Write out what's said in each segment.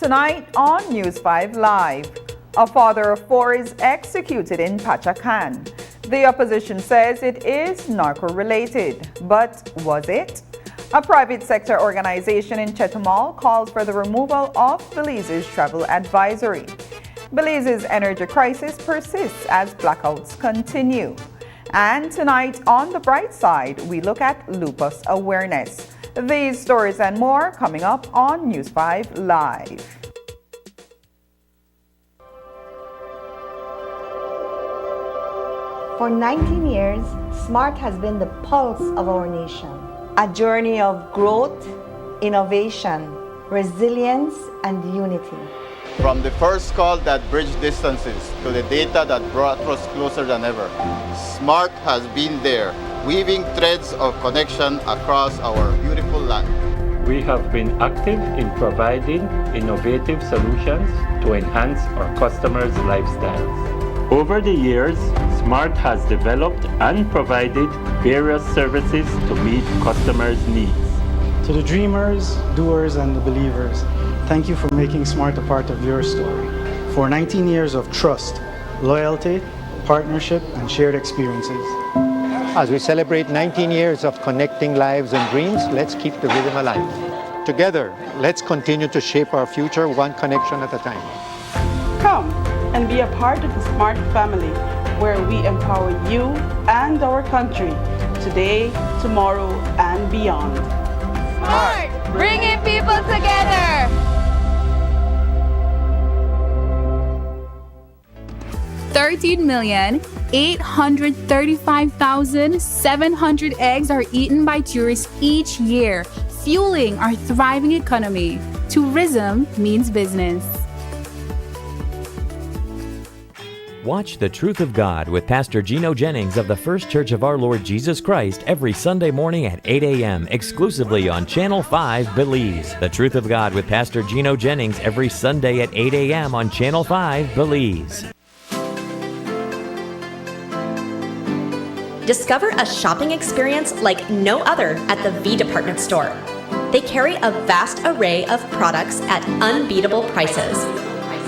Tonight on News 5 Live, a father of 4 is executed in Patacan. The opposition says it is narco-related, but was it? A private sector organization in Chetumal called for the removal of Belize's travel advisory. Belize's energy crisis persists as blackouts continue. And tonight on the bright side, we look at lupus awareness. These stories and more coming up on News 5 Live. For 19 years, SMART has been the pulse of our nation. A journey of growth, innovation, resilience, and unity. From the first call that bridged distances to the data that brought us closer than ever, SMART has been there, weaving threads of connection across our beautiful land. We have been active in providing innovative solutions to enhance our customers' lifestyles. Over the years, SMART has developed and provided various services to meet customers' needs. To the dreamers, doers, and the believers, thank you for making SMART a part of your story. For 19 years of trust, loyalty, partnership, and shared experiences. As we celebrate 19 years of connecting lives and dreams, let's keep the rhythm alive. Together, let's continue to shape our future one connection at a time. Come and be a part of the SMART family, where we empower you and our country today, tomorrow, and beyond. SMART, bringing people together. 13,835,700 eggs are eaten by tourists each year, fueling our thriving economy. Tourism means business. Watch The Truth of God with Pastor Gino Jennings of the First Church of Our Lord Jesus Christ every Sunday morning at 8 a.m. exclusively on Channel 5 Belize. The Truth of God with Pastor Gino Jennings every Sunday at 8 a.m. on Channel 5 Belize. Discover a shopping experience like no other at the V Department Store. They carry a vast array of products at unbeatable prices.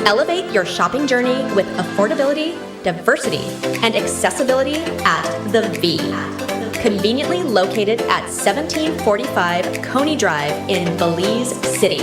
Elevate your shopping journey with affordability, diversity, and accessibility at the V. Conveniently located at 1745 Coney Drive in Belize City.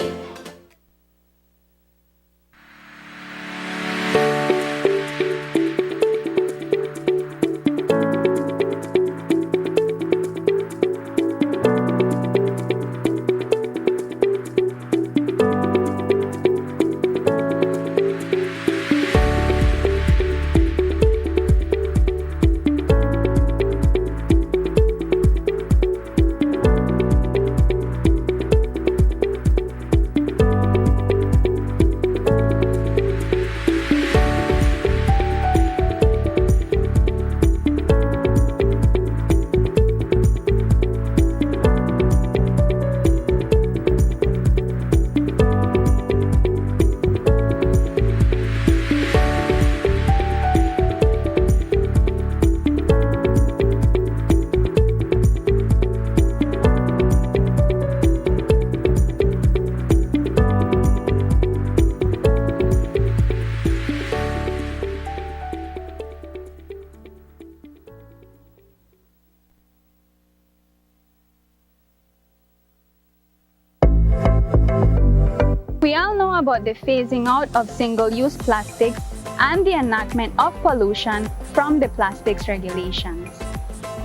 We all know about the phasing out of single-use plastics and the enactment of pollution from the plastics regulations.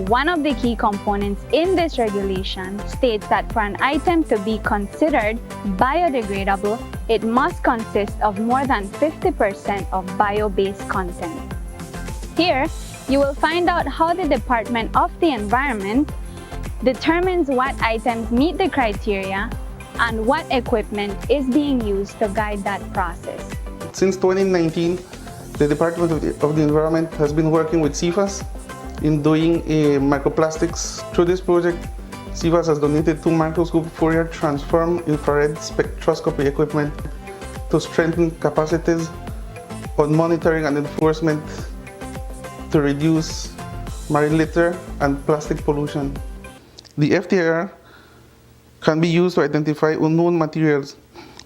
One of the key components in this regulation states that for an item to be considered biodegradable, it must consist of more than 50% of bio-based content. Here, you will find out how the Department of the Environment determines what items meet the criteria and what equipment is being used to guide that process. Since 2019, the Department of the Environment has been working with CIFAS in doing microplastics. Through this project, CIFAS has donated 2 microscope Fourier transform infrared spectroscopy equipment to strengthen capacities on monitoring and enforcement to reduce marine litter and plastic pollution. The FTIR can be used to identify unknown materials.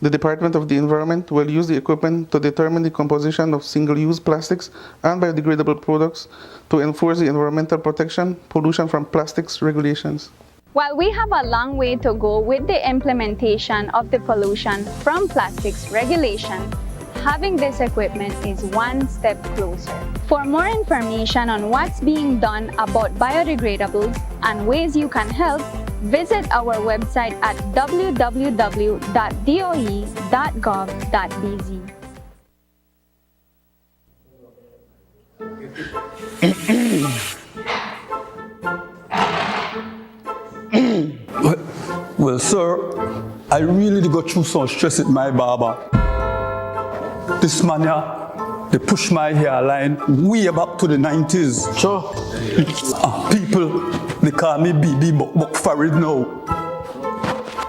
The Department of the Environment will use the equipment to determine the composition of single-use plastics and biodegradable products to enforce the environmental protection, pollution from plastics regulations. While we have a long way to go with the implementation of the pollution from plastics regulation, having this equipment is one step closer. For more information on what's being done about biodegradables and ways you can help, visit our website at www.doe.gov.bz. Well, sir, I really got through some stress with my barber. This man here, they push my hairline way back to the 90s. Sure. People, they call me BB Buck Farid now.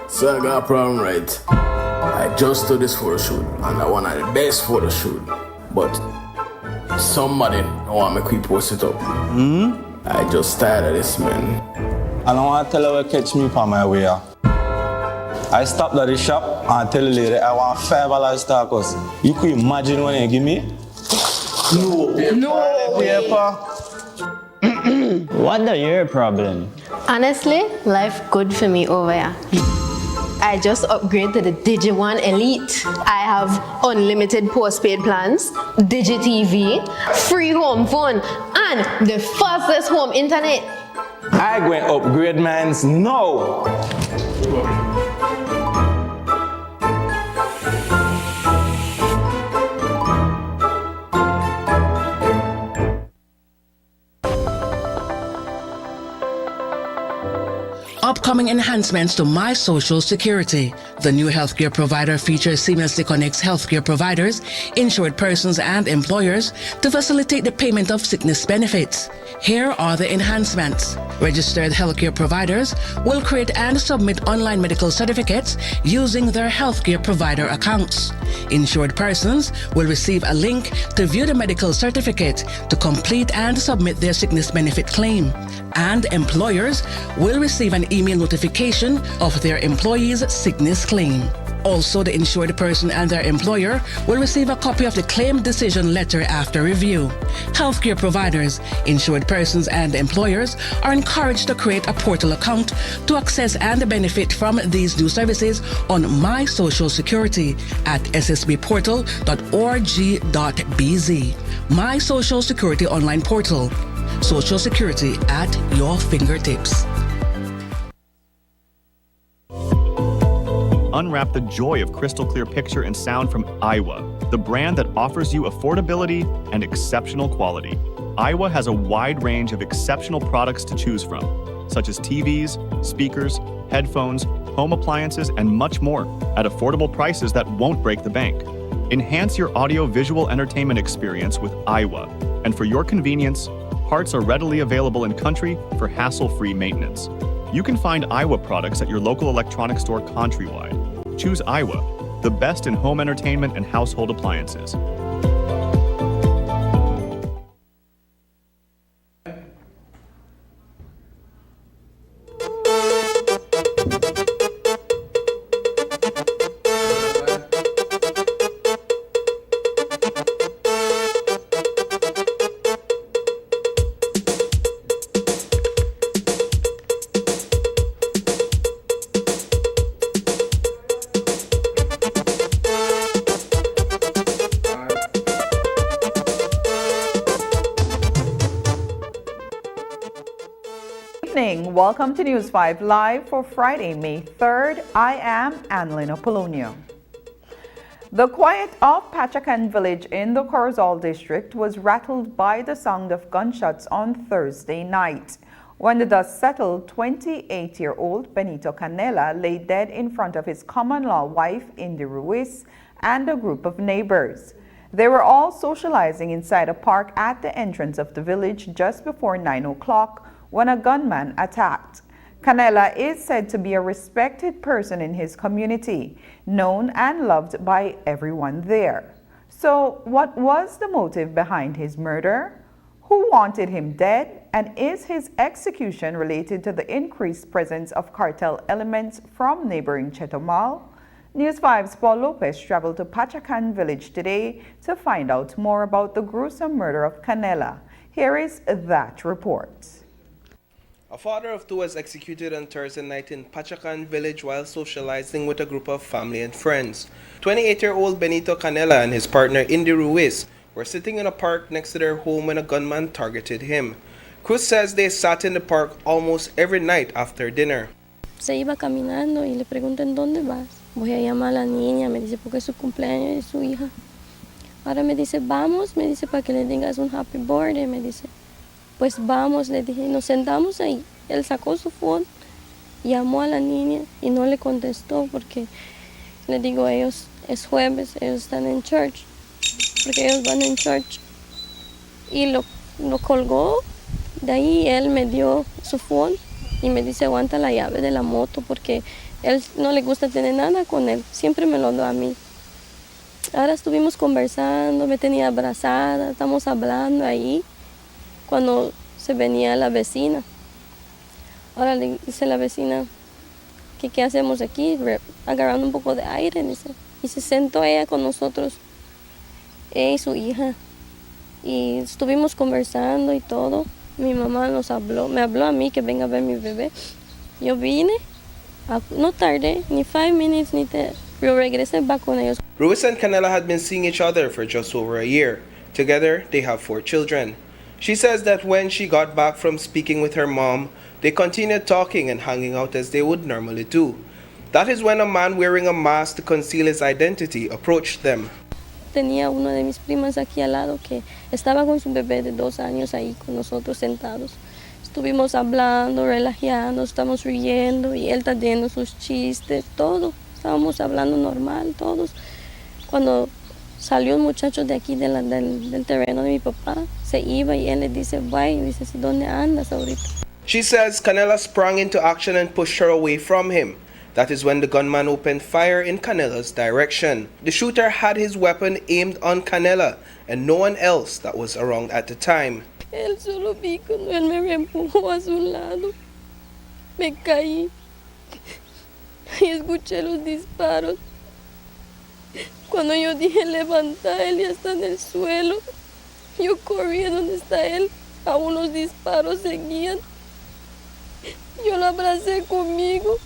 So I got a problem, right? I just do this photo shoot, and I want the best photo shoot. But somebody don't want me to post it up. I just tired of this, man. And I want to tell her to catch me on my way. I stopped at the shop and tell the lady I want $5 tacos. You could imagine what you give me? No paper. What are your problem? Honestly, life good for me over here. I just upgraded to the Digi1 Elite. I have unlimited postpaid plans, Digi TV, free home phone, and the fastest home internet. I going to upgrade mines now. upcoming enhancements to My Social Security. The new healthcare provider feature seamlessly connects healthcare providers, insured persons, and employers to facilitate the payment of sickness benefits. Here are the enhancements. Registered healthcare providers will create and submit online medical certificates using their healthcare provider accounts. Insured persons will receive a link to view the medical certificate to complete and submit their sickness benefit claim. And employers will receive an email notification of their employee's sickness claim. Also, the insured person and their employer will receive a copy of the claim decision letter after review. Healthcare providers, insured persons, and employers are encouraged to create a portal account to access and benefit from these new services on My Social Security at ssbportal.org.bz. My Social Security online portal. Social Security at your fingertips. Unwrap the joy of crystal clear picture and sound from Iowa, the brand that offers you affordability and exceptional quality. Iowa has a wide range of exceptional products to choose from, such as TVs, speakers, headphones, home appliances, and much more at affordable prices that won't break the bank. Enhance your audio-visual entertainment experience with Iowa, and for your convenience, parts are readily available in country for hassle-free maintenance. You can find Iowa products at your local electronics store countrywide. Choose Iowa, the best in home entertainment and household appliances. Welcome to News 5 Live for Friday, May 3rd. I am Annalyn Apolonio. The quiet of Patacan village in the Corozal district was rattled by the sound of gunshots on Thursday night. When the dust settled, 28-year-old Benito Canela lay dead in front of his common-law wife, Indy Ruiz, and a group of neighbors. They were all socializing inside a park at the entrance of the village just before 9 o'clock when a gunman attacked. Canela is said to be a respected person in his community, known and loved by everyone there. So what was the motive behind his murder? Who wanted him dead? And is his execution related to the increased presence of cartel elements from neighboring Chetumal? News 5's Paul Lopez traveled to Patacan village today to find out more about the gruesome murder of Canela. Here is that report. A father of two was executed on Thursday night in Patacan village while socializing with a group of family and friends. 28-year-old Benito Canela and his partner Indy Ruiz were sitting in a park next to their home when a gunman targeted him. Cruz says they sat in the park almost every night after dinner. Se iba caminando y le pregunto ¿en dónde vas? Voy a llamar a la niña, me dice porque es su cumpleaños y su hija. Ahora me dice vamos, me dice para que le digas un happy birthday, me dice. Pues vamos, le dije, nos sentamos ahí. Él sacó su phone, llamó a la niña y no le contestó porque le digo, ellos es jueves, ellos están en church, porque ellos van en church. Y lo colgó, de ahí él me dio su phone y me dice, aguanta la llave de la moto porque él no le gusta tener nada con él, siempre me lo da a mí. Ahora estuvimos conversando, me tenía abrazada, estamos hablando ahí. Cuando se venía la vecina. Ahora le dice la vecina que qué hacemos aquí, agarrando un poco de aire, dice. Y se sentó ella con nosotros, ella y su hija. Y estuvimos conversando y todo. Mi mamá me habló a mí que venga a ver mi bebé. Yo vine, no tardé, ni 5 minutes, yo regresé back con ellos. Ruiz and Canela had been seeing each other for just over a year. Together, they have 4 children. She says that when she got back from speaking with her mom, they continued talking and hanging out as they would normally do. That is when a man wearing a mask to conceal his identity approached them. Tenía una de mis primas aquí al lado que estaba con su bebé de 2 años ahí con nosotros sentados. estuvimos hablando, relajando, estamos riendo y él está dando sus chistes, todo. Estábamos hablando normal, todos. Cuando salió un muchacho de aquí del terreno de mi papá, se iba y él le dice, bye, y dice, ¿dónde andas ahorita? She says Canela sprang into action and pushed her away from him. That is when the gunman opened fire in Canela's direction. The shooter had his weapon aimed on Canela and no one else that was around at the time. Él solo vi cuando él me empujó a su lado. Me caí y escuché los disparos. Cuando yo dije levanta, él ya está en el suelo. Yo corrí a donde está él. Aún los disparos seguían. Yo lo abracé conmigo.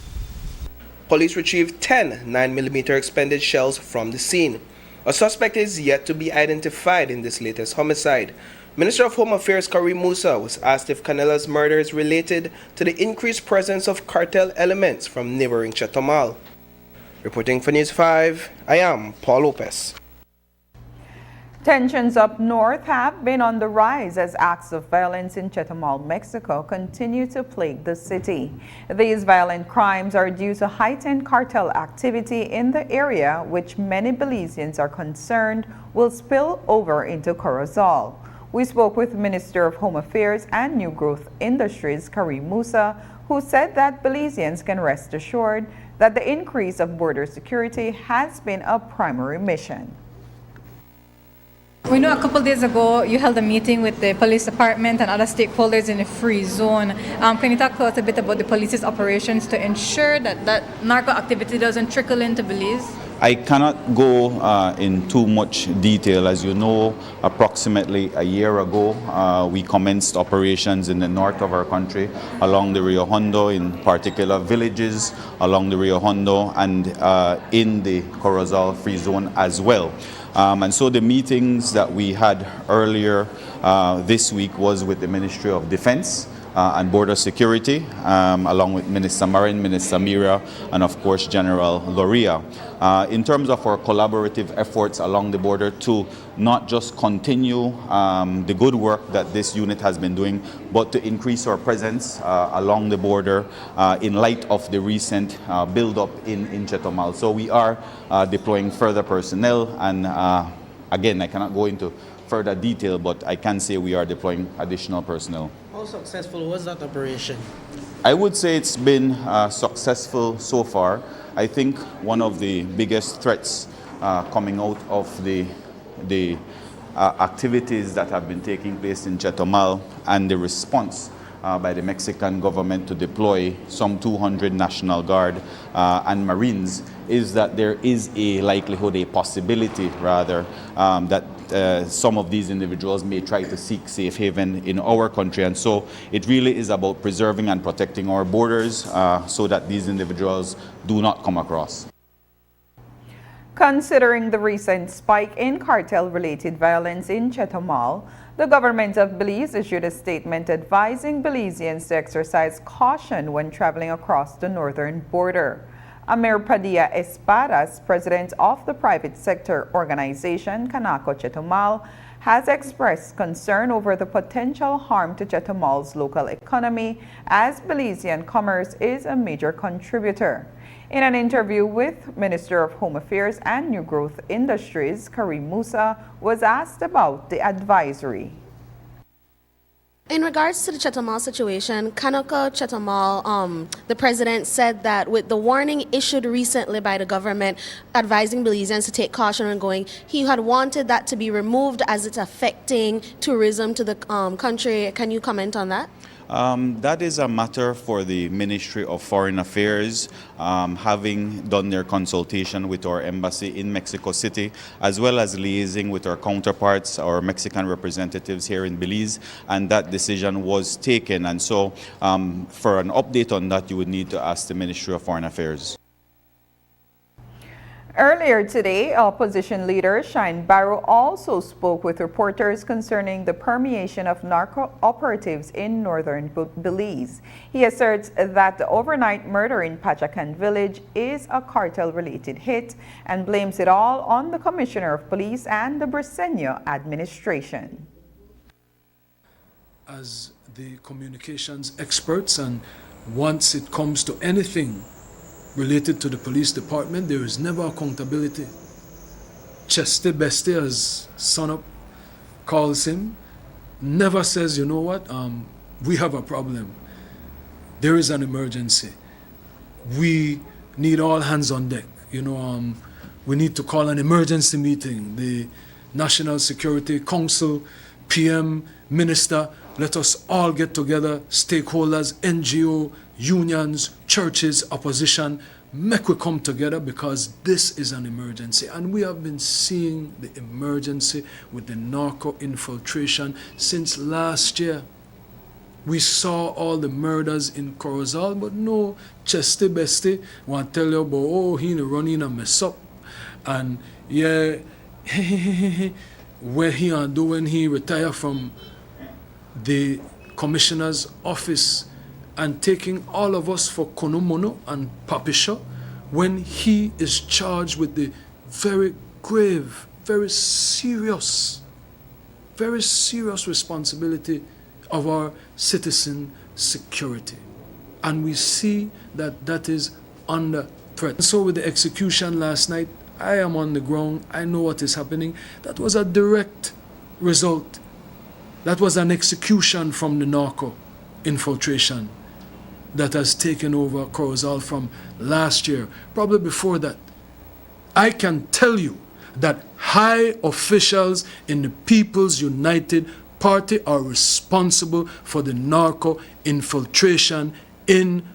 Police retrieved 10 9mm expended shells from the scene. A suspect is yet to be identified in this latest homicide. Minister of Home Affairs Karim Musa was asked if Canela's murder is related to the increased presence of cartel elements from neighboring Chetumal. Reporting for News 5, I am Paul Lupus. Tensions up north have been on the rise as acts of violence in Chetumal, Mexico continue to plague the city. These violent crimes are due to heightened cartel activity in the area, which many Belizeans are concerned will spill over into Corozal. We spoke with Minister of Home Affairs and New Growth Industries, Karim Musa, who said that Belizeans can rest assured that the increase of border security has been a primary mission. We know a couple days ago you held a meeting with the police department and other stakeholders in the free zone. Can you talk to us a bit about the police's operations to ensure that narco activity doesn't trickle into Belize? I cannot go in too much detail. As you know, approximately a year ago, we commenced operations in the north of our country, along the Rio Hondo, in particular villages along the Rio Hondo, and in the Corozal Free Zone as well. And so the meetings that we had earlier this week was with the Ministry of Defense and Border Security, along with Minister Marin, Minister Mira, and of course General Loria. In terms of our collaborative efforts along the border to not just continue the good work that this unit has been doing, but to increase our presence along the border in light of the recent build-up in Chetumal. So we are deploying further personnel, and again, I cannot go into further detail, but I can say we are deploying additional personnel. How successful was that operation? I would say it's been successful so far. I think one of the biggest threats coming out of the activities that have been taking place in Chetumal and the response by the Mexican government to deploy some 200 National Guard and Marines is that there is a likelihood, a possibility rather, that some of these individuals may try to seek safe haven in our country. And so it really is about preserving and protecting our borders so that these individuals do not come across. Considering the recent spike in cartel-related violence in Chetumal, the government of Belize issued a statement advising Belizeans to exercise caution when traveling across the northern border. Amir Padilla Espadas, president of the private sector organization Canaco Chetumal, has expressed concern over the potential harm to Chetumal's local economy, as Belizean commerce is a major contributor. In an interview with Minister of Home Affairs and New Growth Industries, Karim Musa was asked about the advisory. In regards to the Chetumal situation, Canaco Chetumal, the president said that with the warning issued recently by the government advising Belizeans to take caution when going, he had wanted that to be removed as it's affecting tourism to the country. Can you comment on that? That is a matter for the Ministry of Foreign Affairs, having done their consultation with our embassy in Mexico City, as well as liaising with our counterparts, our Mexican representatives here in Belize, and that decision was taken. And so for an update on that, you would need to ask the Ministry of Foreign Affairs. Earlier today, opposition leader Shine Barrow also spoke with reporters concerning the permeation of narco operatives in northern Belize. He asserts that the overnight murder in Patacan village is a cartel-related hit and blames it all on the Commissioner of Police and the Briceño administration. as the communications experts, and once it comes to anything related to the police department, there is never accountability. Chesty Bestie, as Sunup calls him, never says, you know what, we have a problem. There is an emergency. We need all hands on deck. We need to call an emergency meeting. The National Security Council, PM, Minister, let us all get together, stakeholders, NGO, unions, churches, opposition, make we come together because this is an emergency. And we have been seeing the emergency with the narco infiltration since last year. We saw all the murders in Corozal, but no Chesty Bestie want to tell you about, oh, he running a mess up. And yeah, where he and do when he retire from the commissioner's office and taking all of us for Konomono and Papisha when he is charged with the very grave, very serious responsibility of our citizen security. And we see that that is under threat. So with the execution last night, I am on the ground, I know what is happening. That was a direct result. That was an execution from the narco infiltration that has taken over Corozal from last year, probably before that. I can tell you that high officials in the People's United Party are responsible for the narco infiltration in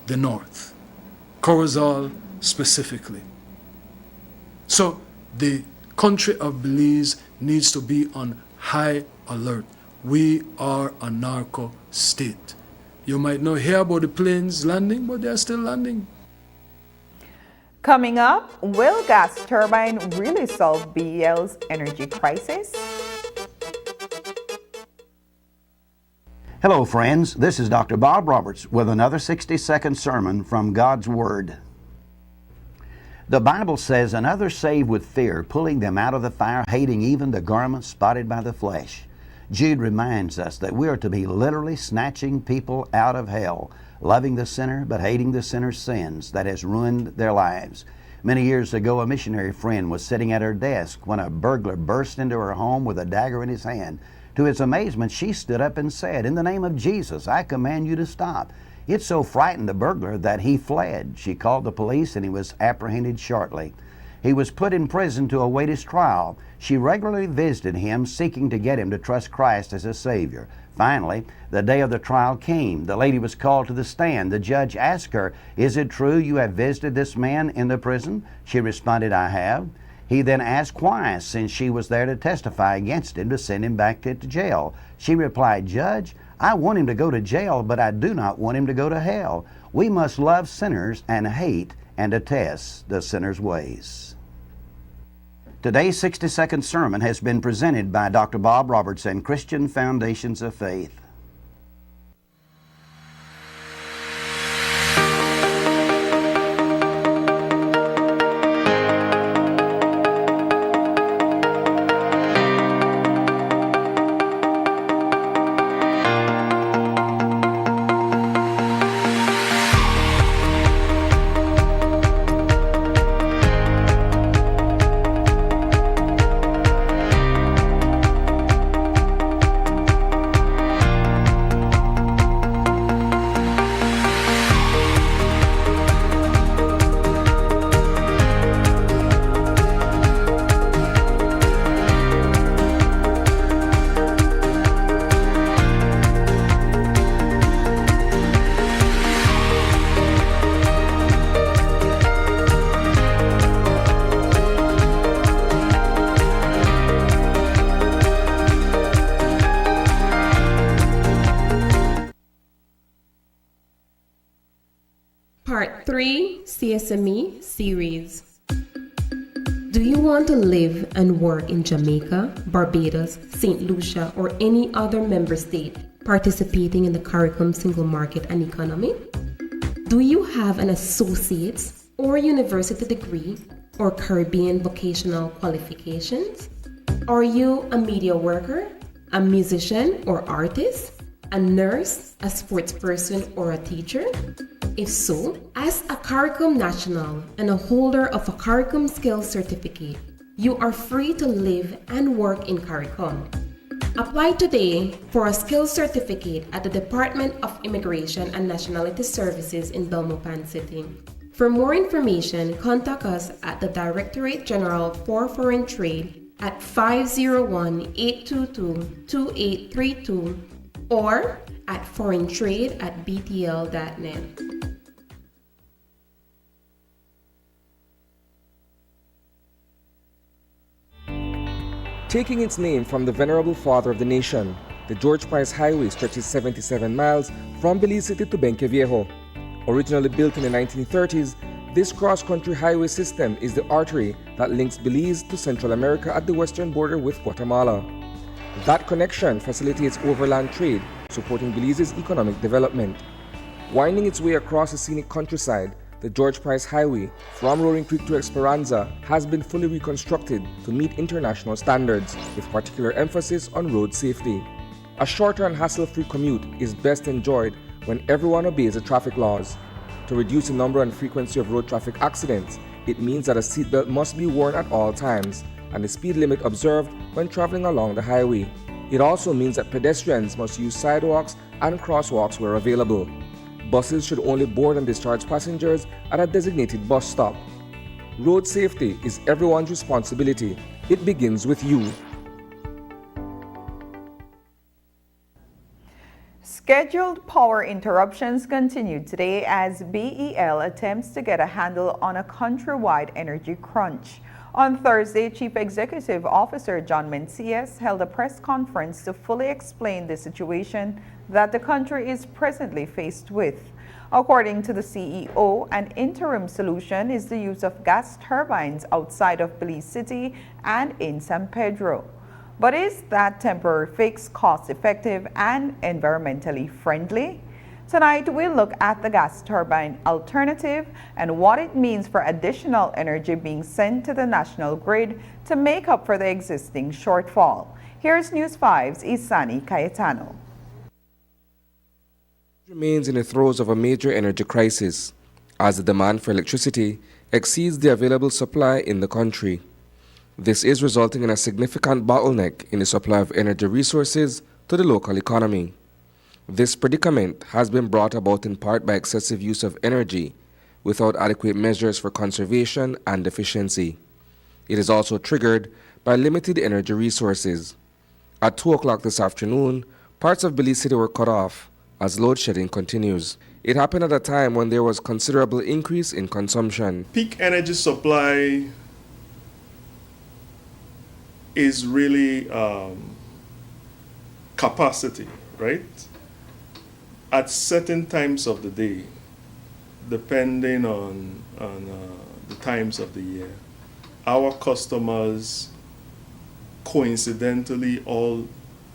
the north, Corozal specifically. So the country of Belize needs to be on high alert. We are a narco state. You might not hear about the planes landing, but they're still landing. Coming up, will gas turbine really solve BEL's energy crisis? Hello, friends. This is Dr. Bob Roberts with another 60-second sermon from God's Word. The Bible says, "And others saved with fear, pulling them out of the fire, hating even the garment spotted by the flesh." Jude reminds us that we are to be literally snatching people out of hell, loving the sinner but hating the sinner's sins that has ruined their lives. Many years ago, a missionary friend was sitting at her desk when a burglar burst into her home with a dagger in his hand. To his amazement, she stood up and said, "In the name of Jesus, I command you to stop." It so frightened the burglar that he fled. She called the police and he was apprehended shortly. He was put in prison to await his trial. She regularly visited him, seeking to get him to trust Christ as his Savior. Finally, the day of the trial came. The lady was called to the stand. The judge asked her, "Is it true you have visited this man in the prison?" She responded, "I have." He then asked why, since she was there to testify against him to send him back to jail. She replied, "Judge, I want him to go to jail, but I do not want him to go to hell. We must love sinners and hate and detest the sinner's ways." Today's 60-second sermon has been presented by Dr. Bob Roberts and Christian Foundations of Faith. Part 3 CSME Series. Do you want to live and work in Jamaica, Barbados, St. Lucia, or any other member state participating in the CARICOM single market and economy? Do you have an associate's or university degree or Caribbean vocational qualifications? Are you a media worker, A musician or artist? A nurse, a sports person, or a teacher? If so, as a CARICOM national and a holder of a CARICOM skills certificate, you are free to live and work in CARICOM. Apply today for a skills certificate at the Department of Immigration and Nationality Services in Belmopan City. For more information, contact us at the Directorate General for Foreign Trade at 501-822-2832 or at foreigntrade@btl.net. Taking its name from the venerable father of the nation, the George Price Highway stretches 77 miles from Belize City to Benqueviejo. Originally built in the 1930s, this cross-country highway system is the artery that links Belize to Central America at the western border with Guatemala. That connection facilitates overland trade, supporting Belize's economic development. Winding its way across the scenic countryside, the George Price Highway from Roaring Creek to Esperanza has been fully reconstructed to meet international standards, with particular emphasis on road safety. A shorter and hassle-free commute is best enjoyed when everyone obeys the traffic laws. To reduce the number and frequency of road traffic accidents, it means that a seatbelt must be worn at all times and the speed limit observed when traveling along the highway. It also means that pedestrians must use sidewalks and crosswalks where available. Buses should only board and discharge passengers at a designated bus stop. Road safety is everyone's responsibility. It begins with you. Scheduled power interruptions continued today as BEL attempts to get a handle on a countrywide energy crunch. On Thursday, Chief Executive Officer John Mencias held a press conference to fully explain the situation that the country is presently faced with. According to the CEO, an interim solution is the use of gas turbines outside of Belize City and in San Pedro. But is that temporary fix cost-effective and environmentally friendly? Tonight, we'll look at the gas turbine alternative and what it means for additional energy being sent to the national grid to make up for the existing shortfall. Here's News 5's Isani Cayetano. Remains in the throes of a major energy crisis as the demand for electricity exceeds the available supply in the country. This is resulting in a significant bottleneck in the supply of energy resources to the local economy. This predicament has been brought about in part by excessive use of energy without adequate measures for conservation and efficiency. It is also triggered by limited energy resources. At 2 o'clock this afternoon, parts of Belize City were cut off as load shedding continues. It happened at a time when there was considerable increase in consumption. Peak energy supply is really capacity, right? At certain times of the day, depending on the times of the year, our customers coincidentally all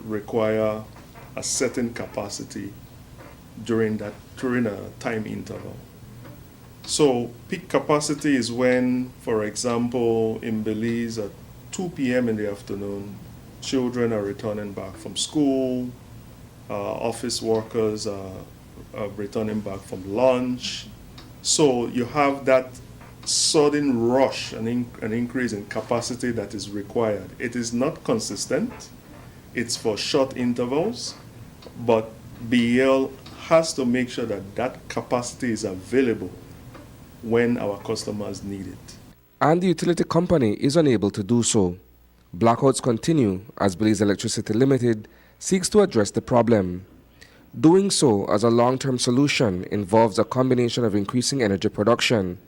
require a certain capacity during a time interval. So peak capacity is when, for example, in Belize at 2 p.m. in the afternoon, children are returning back from school, office workers are returning back from lunch. So you have that sudden rush, an increase in capacity that is required. It is not consistent. It's for short intervals, but BEL has to make sure that that capacity is available when our customers need it. And the utility company is unable to do so. Blackouts continue as Belize Electricity Limited seeks to address the problem. Doing so as a long-term solution involves a combination of increasing energy production,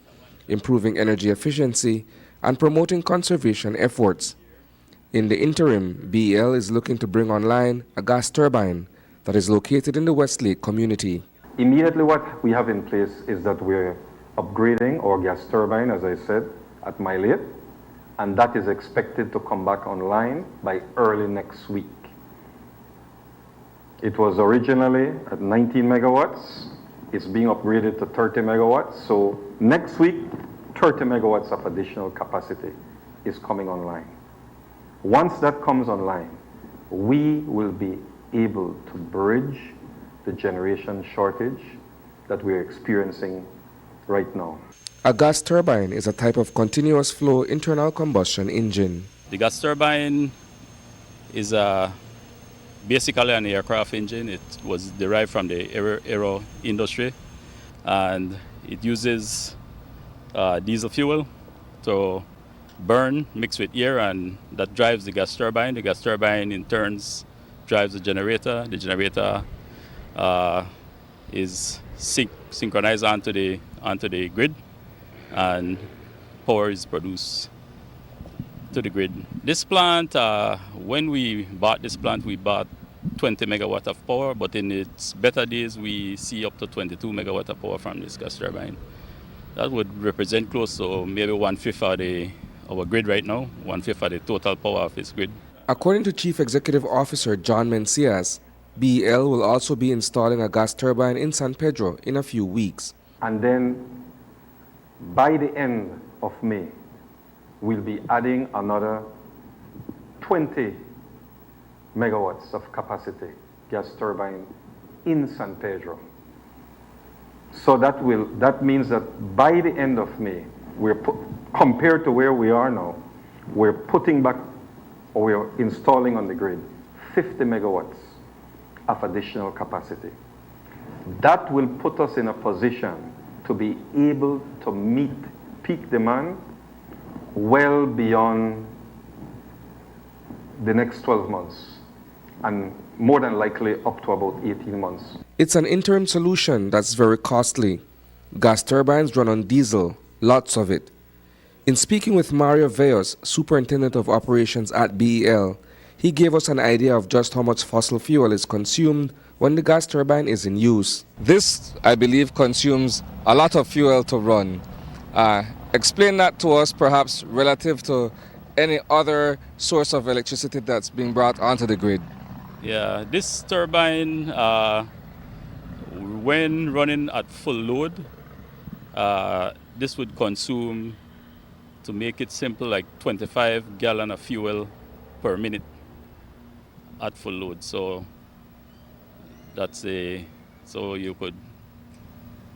improving energy efficiency, and promoting conservation efforts. In the interim, BEL is looking to bring online a gas turbine that is located in the Westlake community. Immediately what we have in place is that we're upgrading our gas turbine, as I said, at Miley, and that is expected to come back online by early next week. It was originally at 19 megawatts. It's being upgraded to 30 megawatts. So next week, 30 megawatts of additional capacity is coming online. Once that comes online, we will be able to bridge the generation shortage that we're experiencing right now. A gas turbine is a type of continuous flow internal combustion engine. The gas turbine is basically an aircraft engine. It was derived from the aero industry, and it uses diesel fuel to burn mixed with air, and that drives the gas turbine. The gas turbine in turn drives the generator. The generator is synchronized onto the grid, and power is produced to the grid. This plant, when we bought this plant, we bought 20 megawatt of power, but in its better days, we see up to 22 megawatt of power from this gas turbine. That would represent close to maybe 1/5 of our grid right now, 1/5 of the total power of this grid. According to Chief Executive Officer John Mencias, BEL will also be installing a gas turbine in San Pedro in a few weeks. And then by the end of May, we'll be adding another 20 megawatts of capacity gas turbine in San Pedro. So that means that by the end of May, compared to where we are now, we're putting back, or we're installing on the grid 50 megawatts of additional capacity. That will put us in a position to be able to meet peak demand well beyond the next 12 months, and more than likely up to about 18 months. It's an interim solution that's very costly. Gas turbines run on diesel, lots of it. In speaking with Mario Veos, Superintendent of Operations at BEL, he gave us an idea of just how much fossil fuel is consumed when the gas turbine is in use. This, I believe, consumes a lot of fuel to run. Explain that to us, perhaps relative to any other source of electricity that's being brought onto the grid. Yeah, this turbine, when running at full load, this would consume, to make it simple, like 25 gallons of fuel per minute at full load. So so you could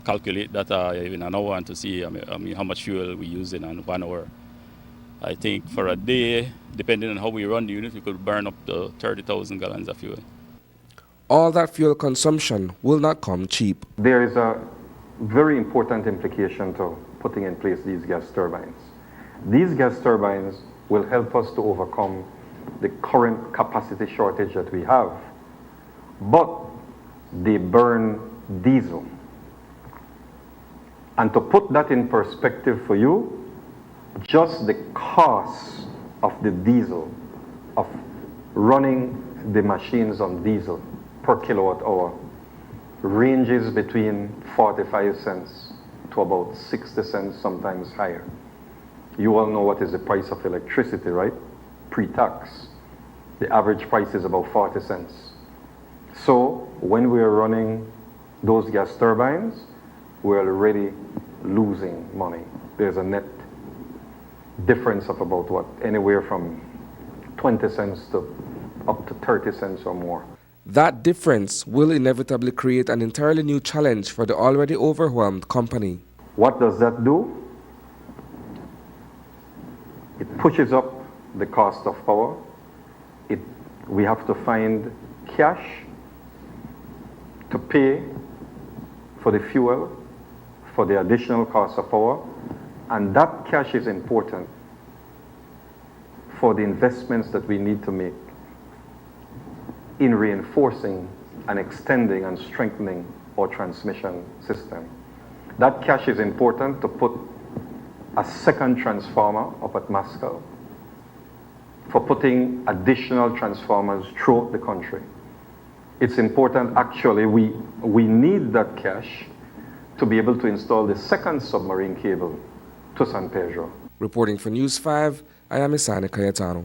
calculate that in an hour and to see how much fuel we use in 1 hour. I think for a day, depending on how we run the unit, we could burn up to 30,000 gallons of fuel. All that fuel consumption will not come cheap. There is a very important implication to putting in place these gas turbines. These gas turbines will help us to overcome the current capacity shortage that we have, but they burn diesel. And to put that in perspective for you, just the cost of the diesel, of running the machines on diesel per kilowatt hour, ranges between 45 cents to about 60 cents, sometimes higher. You all know what is the price of electricity, right? Pre-tax. The average price is about 40 cents. So when we are running those gas turbines, we're already losing money. There's a net difference of about anywhere from 20 cents to up to 30 cents or more. That difference will inevitably create an entirely new challenge for the already overwhelmed company. What does that do? It pushes up the cost of power. We have to find cash to pay for the fuel, for the additional cost of power, and that cash is important for the investments that we need to make in reinforcing and extending and strengthening our transmission system. That cash is important to put a second transformer up at Moscow, for putting additional transformers throughout the country. It's important, actually, we need that cash to be able to install the second submarine cable to San Pedro. Reporting for News 5, I am Isani Cayetano.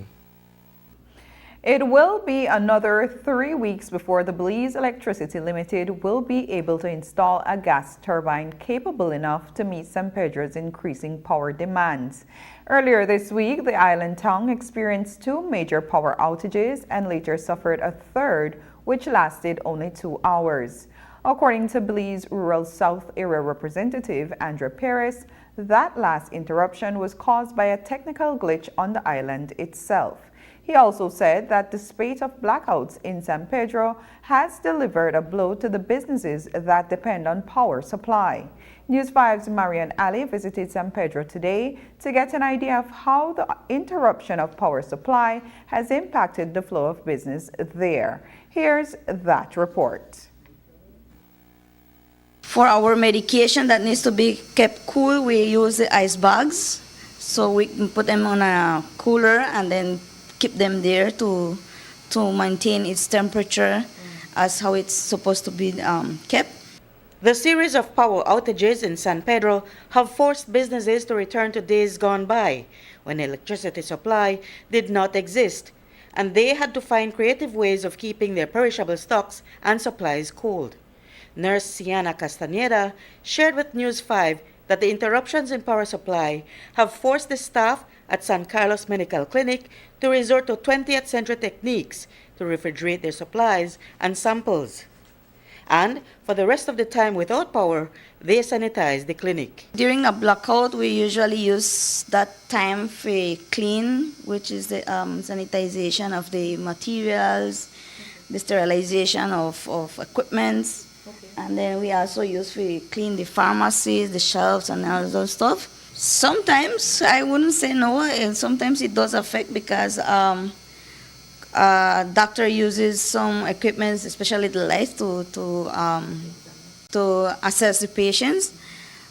It will be another 3 weeks before the Belize Electricity Limited will be able to install a gas turbine capable enough to meet San Pedro's increasing power demands. Earlier this week, the island town experienced 2 major power outages and later suffered a third, which lasted only 2 hours. According to Belize Rural South Area Representative Andre Perez, that last interruption was caused by a technical glitch on the island itself. He also said that the spate of blackouts in San Pedro has delivered a blow to the businesses that depend on power supply. News 5's Marian Ali visited San Pedro today to get an idea of how the interruption of power supply has impacted the flow of business there. Here's that report. For our medication that needs to be kept cool, we use the ice bags. So we can put them on a cooler and then keep them there to maintain its temperature as how it's supposed to be kept. The series of power outages in San Pedro have forced businesses to return to days gone by when electricity supply did not exist, and they had to find creative ways of keeping their perishable stocks and supplies cold. Nurse Siana Castaneda shared with News 5 that the interruptions in power supply have forced the staff at San Carlos Medical Clinic to resort to 20th century techniques to refrigerate their supplies and samples. And for the rest of the time without power, they sanitize the clinic. During a blackout, we usually use that time for clean, which is the sanitization of the materials, the sterilization of equipment. And then we also use for clean the pharmacies, the shelves, and all those stuff. Sometimes I wouldn't say no, and sometimes it does affect because doctor uses some equipment, especially the lights, to assess the patients.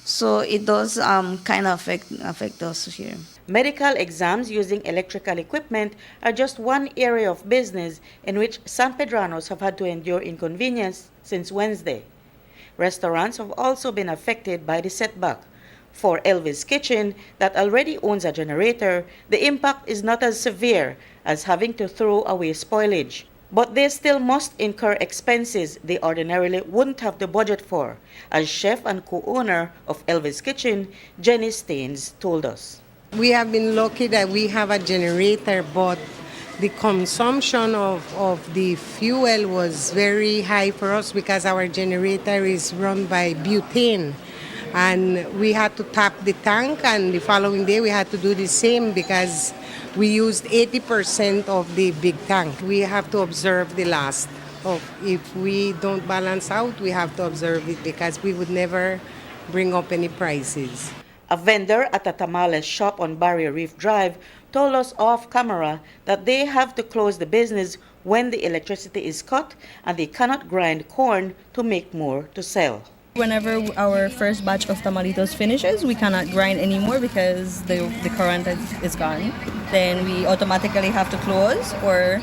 So it does kind of affect us here. Medical exams using electrical equipment are just one area of business in which San Pedranos have had to endure inconvenience since Wednesday. Restaurants have also been affected by the setback. For Elvis Kitchen, that already owns a generator, the impact is not as severe as having to throw away spoilage. But they still must incur expenses they ordinarily wouldn't have the budget for, as chef and co-owner of Elvis Kitchen, Jenny Staines, told us. We have been lucky that we have a generator, but the consumption of the fuel was very high for us because our generator is run by butane. And we had to tap the tank, and the following day we had to do the same because we used 80% of the big tank. We have to observe the last. If we don't balance out, we have to observe it because we would never bring up any prices. A vendor at a tamales shop on Barrier Reef Drive told us off camera that they have to close the business when the electricity is cut and they cannot grind corn to make more to sell. Whenever our first batch of tamalitos finishes, we cannot grind anymore because the current is gone. Then we automatically have to close or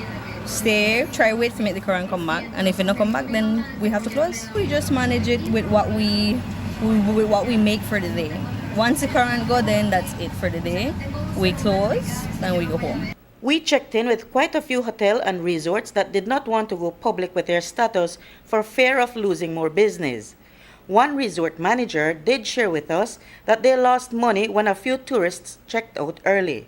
try wait to make the current come back. And if it not come back, then we have to close. We just manage it with what we make for the day. Once the current go, then that's it for the day. We close, then we go home. We checked in with quite a few hotels and resorts that did not want to go public with their status for fear of losing more business. One resort manager did share with us that they lost money when a few tourists checked out early.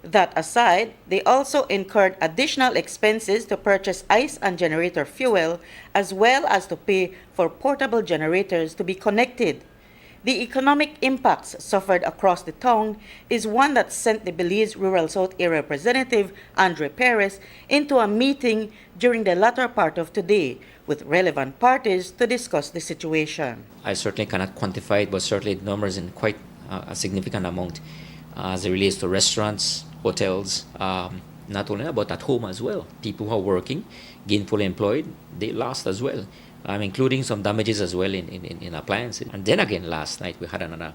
That aside, they also incurred additional expenses to purchase ice and generator fuel, as well as to pay for portable generators to be connected. The economic impacts suffered across the town is one that sent the Belize Rural South Area Representative Andre Perez into a meeting during the latter part of today with relevant parties to discuss the situation. I certainly cannot quantify it, but certainly the numbers in quite a significant amount as it relates to restaurants, hotels, not only but at home as well. People who are working, gainfully employed, they lost as well. Including some damages as well in appliances. And then again, last night we had another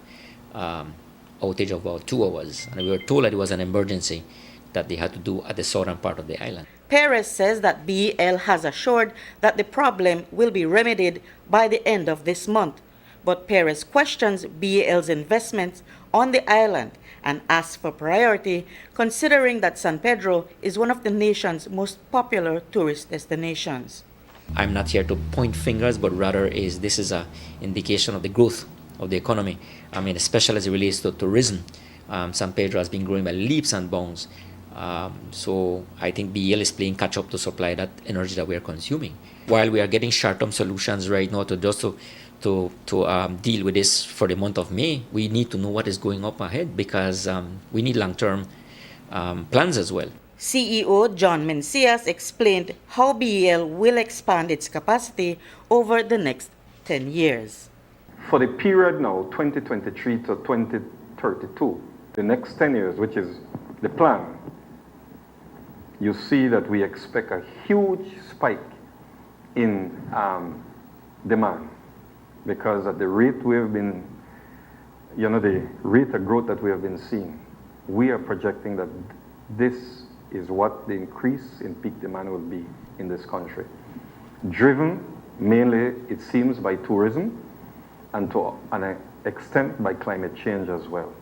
outage of about 2 hours, and we were told that it was an emergency that they had to do at the southern part of the island. Perez says that BEL has assured that the problem will be remedied by the end of this month. But Perez questions BEL's investments on the island and asked for priority, considering that San Pedro is one of the nation's most popular tourist destinations. I'm not here to point fingers, but rather this is an indication of the growth of the economy. I mean, especially as it relates to tourism. San Pedro has been growing by leaps and bounds. So I think BEL is playing catch up to supply that energy that we are consuming. While we are getting short-term solutions right now to deal with this for the month of May, we need to know what is going up ahead because we need long-term plans as well. CEO John Mencias explained how BEL will expand its capacity over the next 10 years. For the period now, 2023 to 2032, the next 10 years, which is the plan, you see that we expect a huge spike in demand because at the rate we have been, the rate of growth that we have been seeing, we are projecting that this is what the increase in peak demand will be in this country. Driven mainly, it seems, by tourism and to an extent by climate change as well.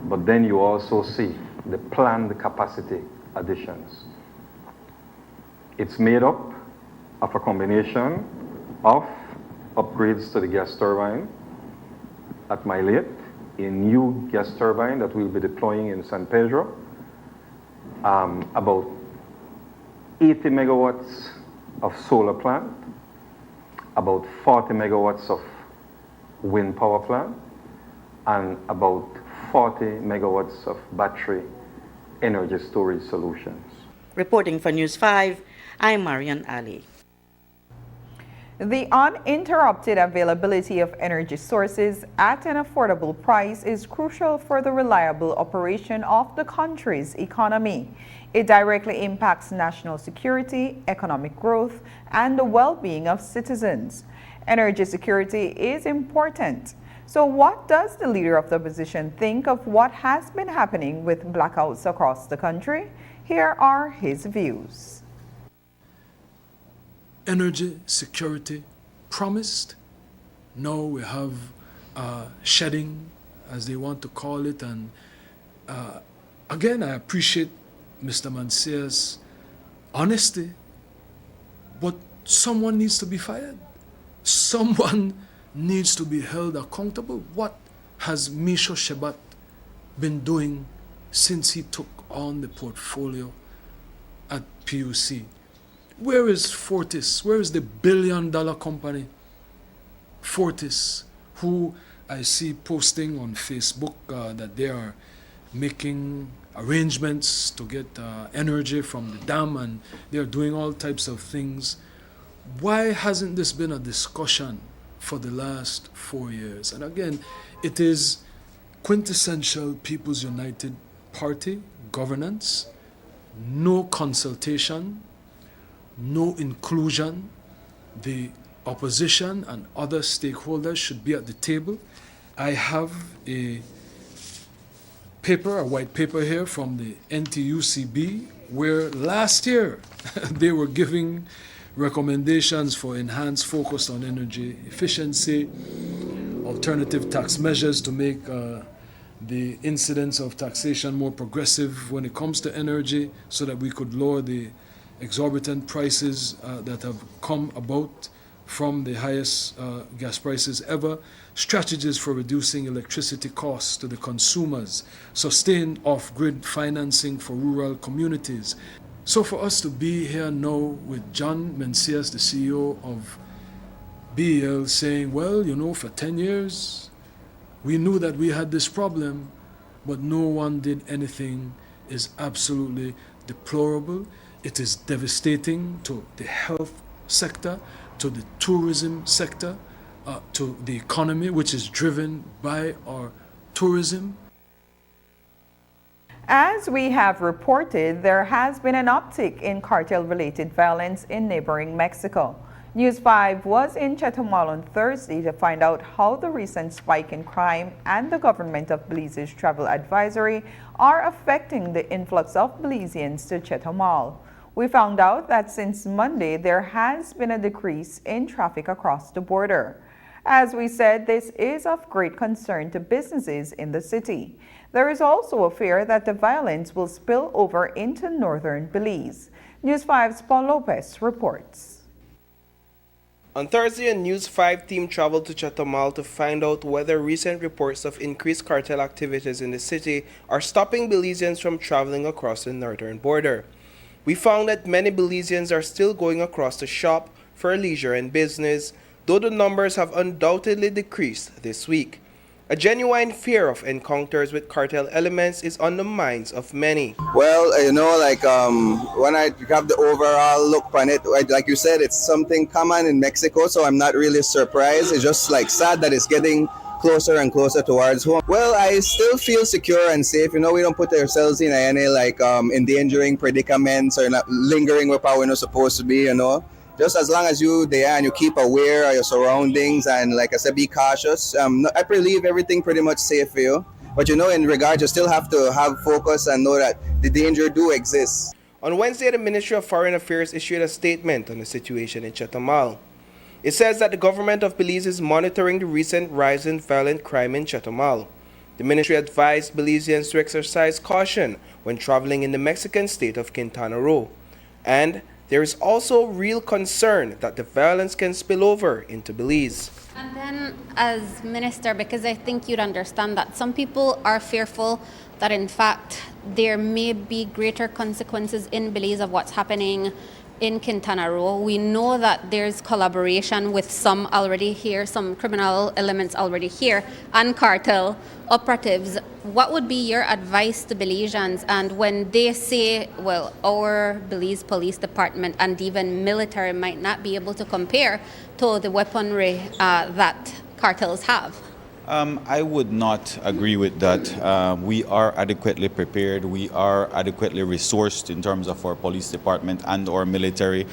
But then you also see the planned capacity additions. It's made up of a combination of upgrades to the gas turbine at Milet, a new gas turbine that we'll be deploying in San Pedro, about 80 megawatts of solar plant, about 40 megawatts of wind power plant, and about 40 megawatts of battery energy storage solutions. Reporting for News 5, I'm Marian Ali. The uninterrupted availability of energy sources at an affordable price is crucial for the reliable operation of the country's economy. It directly impacts national security, economic growth, and the well-being of citizens. Energy security is important. So what does the leader of the opposition think of what has been happening with blackouts across the country? Here are his views. Energy security promised. Now we have shedding, as they want to call it. And again, I appreciate Mr. Mencias' honesty, but someone needs to be fired. Someone needs to be held accountable. What has Misho Shebat been doing since he took on the portfolio at PUC? Where is Fortis? Where is the billion-dollar company Fortis, who I see posting on Facebook that they are making arrangements to get energy from the dam, and they're doing all types of things. Why hasn't this been a discussion for the last 4 years? And again, it is quintessential People's United Party governance, no consultation, no inclusion. The opposition and other stakeholders should be at the table. I have a white paper here from the NTUCB, where last year they were giving recommendations for enhanced focus on energy efficiency, alternative tax measures to make the incidence of taxation more progressive when it comes to energy, so that we could lower the exorbitant prices that have come about from the highest gas prices ever, strategies for reducing electricity costs to the consumers, sustain off-grid financing for rural communities. So for us to be here now with John Mencias, the CEO of BEL, saying, well, for 10 years, we knew that we had this problem, but no one did anything, is absolutely deplorable. It is devastating to the health sector, to the tourism sector, to the economy, which is driven by our tourism. As we have reported, there has been an uptick in cartel-related violence in neighboring Mexico. News 5 was in Chetumal on Thursday to find out how the recent spike in crime and the government of Belize's travel advisory are affecting the influx of Belizeans to Chetumal. We found out that since Monday, there has been a decrease in traffic across the border. As we said, this is of great concern to businesses in the city. There is also a fear that the violence will spill over into northern Belize. News 5's Paul Lopez reports. On Thursday, a News 5 team traveled to Chetumal to find out whether recent reports of increased cartel activities in the city are stopping Belizeans from traveling across the northern border. We found that many Belizeans are still going across to shop for leisure and business, though the numbers have undoubtedly decreased this week. A genuine fear of encounters with cartel elements is on the minds of many. Well, when I have the overall look on it, like you said, it's something common in Mexico, so I'm not really surprised. It's just sad that it's getting closer and closer towards home. Well, I still feel secure and safe. We don't put ourselves in any endangering predicaments or not lingering where we're not supposed to be, Just as long as you there and you keep aware of your surroundings and, like I said, be cautious. I believe everything pretty much safe for you. But in regards, you still have to have focus and know that the danger do exist. On Wednesday, the Ministry of Foreign Affairs issued a statement on the situation in Chetumal. It says that the government of Belize is monitoring the recent rise in violent crime in Chetumal. The ministry advised Belizeans to exercise caution when traveling in the Mexican state of Quintana Roo. And there is also real concern that the violence can spill over into Belize. And then as minister, because I think you'd understand that some people are fearful that in fact there may be greater consequences in Belize of what's happening in Quintana Roo. We know that there's collaboration with some already here, some criminal elements already here, and cartel operatives. What would be your advice to Belizeans? And when they say, well, our Belize Police Department and even military might not be able to compare to the weaponry that cartels have? I would not agree with that. We are adequately prepared. We are adequately resourced in terms of our police department and our military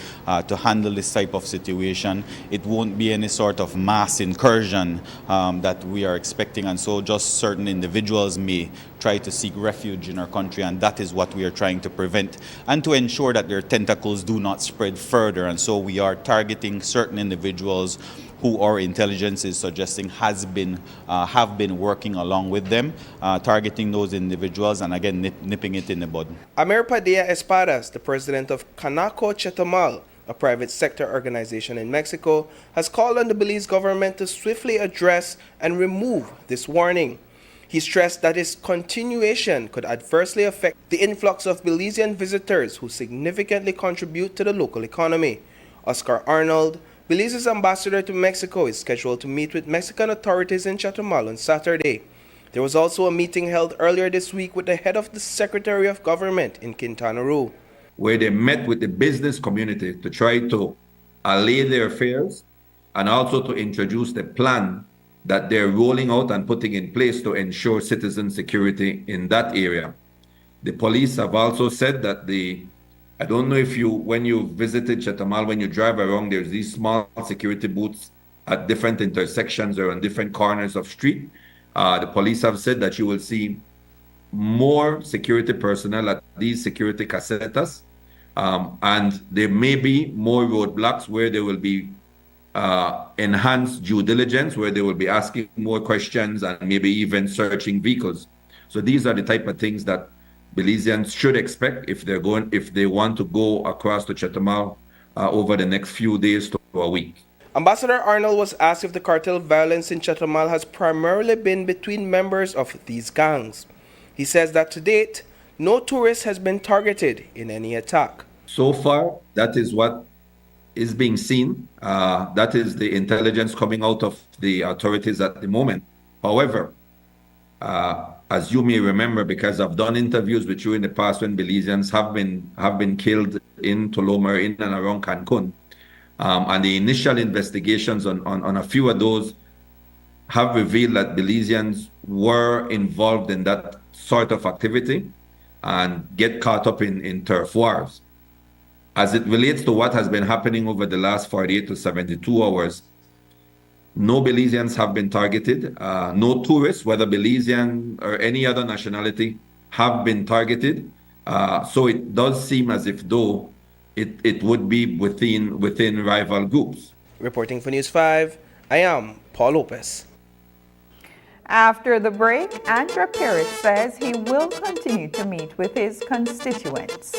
to handle this type of situation. It won't be any sort of mass incursion that we are expecting, and so just certain individuals may try to seek refuge in our country, and that is what we are trying to prevent and to ensure that their tentacles do not spread further. And so we are targeting certain individuals who our intelligence is suggesting have been working along with them, targeting those individuals and again nipping it in the bud. Amir Padilla Espadas, the president of CARICOM Chetumal, a private sector organization in Mexico, has called on the Belize government to swiftly address and remove this warning. He stressed that its continuation could adversely affect the influx of Belizean visitors who significantly contribute to the local economy. Oscar Arnold, Belize's ambassador to Mexico, is scheduled to meet with Mexican authorities in Chetumal on Saturday. There was also a meeting held earlier this week with the head of the Secretary of Government in Quintana Roo, where they met with the business community to try to allay their fears and also to introduce the plan that they're rolling out and putting in place to ensure citizen security in that area. The police have also said that I don't know if when you visited Chetumal, when you drive around, there's these small security booths at different intersections or on different corners of street. The police have said that you will see more security personnel at these security casetas, and there may be more roadblocks where there will be enhanced due diligence, where they will be asking more questions and maybe even searching vehicles. So these are the type of things that Belizeans should expect if they want to go across to Chetumal over the next few days to a week. Ambassador Arnold was asked if the cartel violence in Chetumal has primarily been between members of these gangs. He says that to date, no tourist has been targeted in any attack. So far, that is what is being seen. That is the intelligence coming out of the authorities at the moment. However, as you may remember, because I've done interviews with you in the past when Belizeans have been killed in Tulum, in and around Cancun, and the initial investigations on a few of those have revealed that Belizeans were involved in that sort of activity and get caught up in turf wars. As it relates to what has been happening over the last 48 to 72 hours, no Belizeans have been targeted. No tourists, whether Belizean or any other nationality, have been targeted. So it does seem as if though it would be within rival groups. Reporting for News 5, I am Paul Lopez. After the break, Andrew Perez says he will continue to meet with his constituents.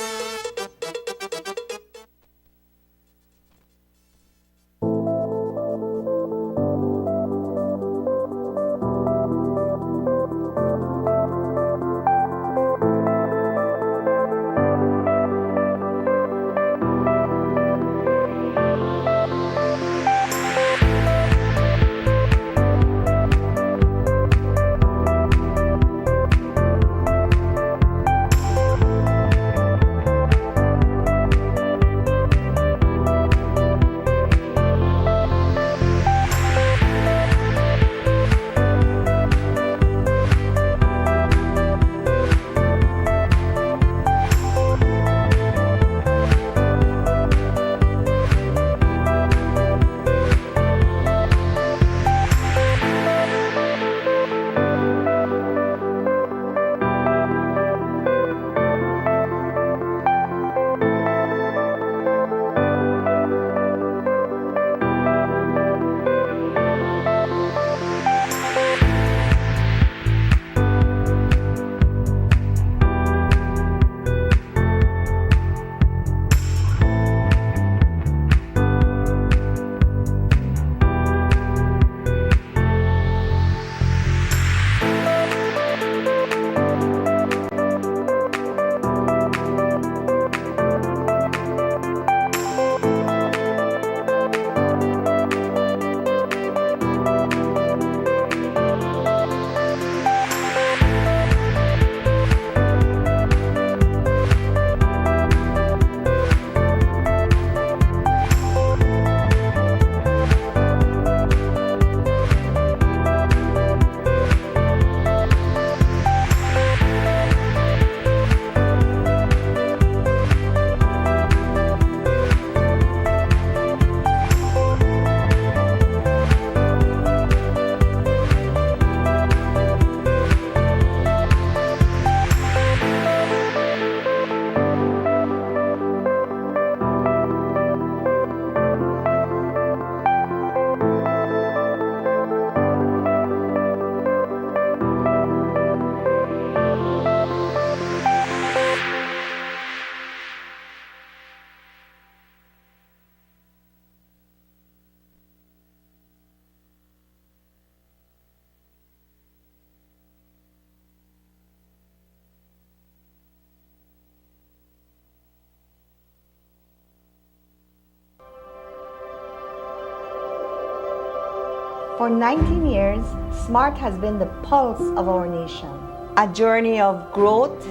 For 19 years, SMART has been the pulse of our nation. A journey of growth,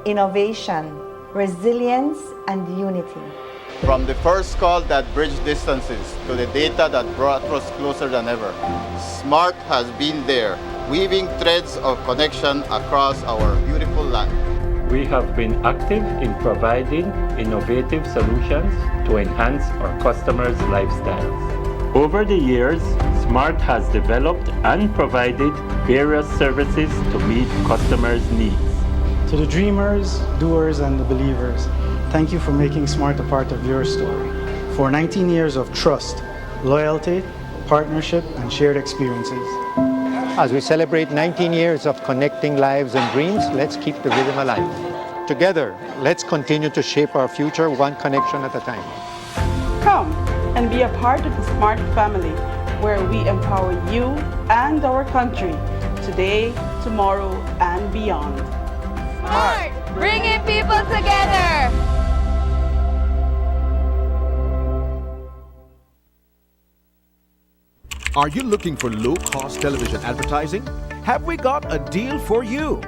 innovation, resilience, and unity. From the first call that bridged distances to the data that brought us closer than ever, SMART has been there, weaving threads of connection across our beautiful land. We have been active in providing innovative solutions to enhance our customers' lifestyles. Over the years, SMART has developed and provided various services to meet customers' needs. To the dreamers, doers, and the believers, thank you for making SMART a part of your story. For 19 years of trust, loyalty, partnership, and shared experiences. As we celebrate 19 years of connecting lives and dreams, let's keep the rhythm alive. Together, let's continue to shape our future one connection at a time. Come and be a part of the SMART family, where we empower you and our country today, tomorrow, and beyond. SMART, bringing people together. Are you looking for low-cost television advertising? Have we got a deal for you?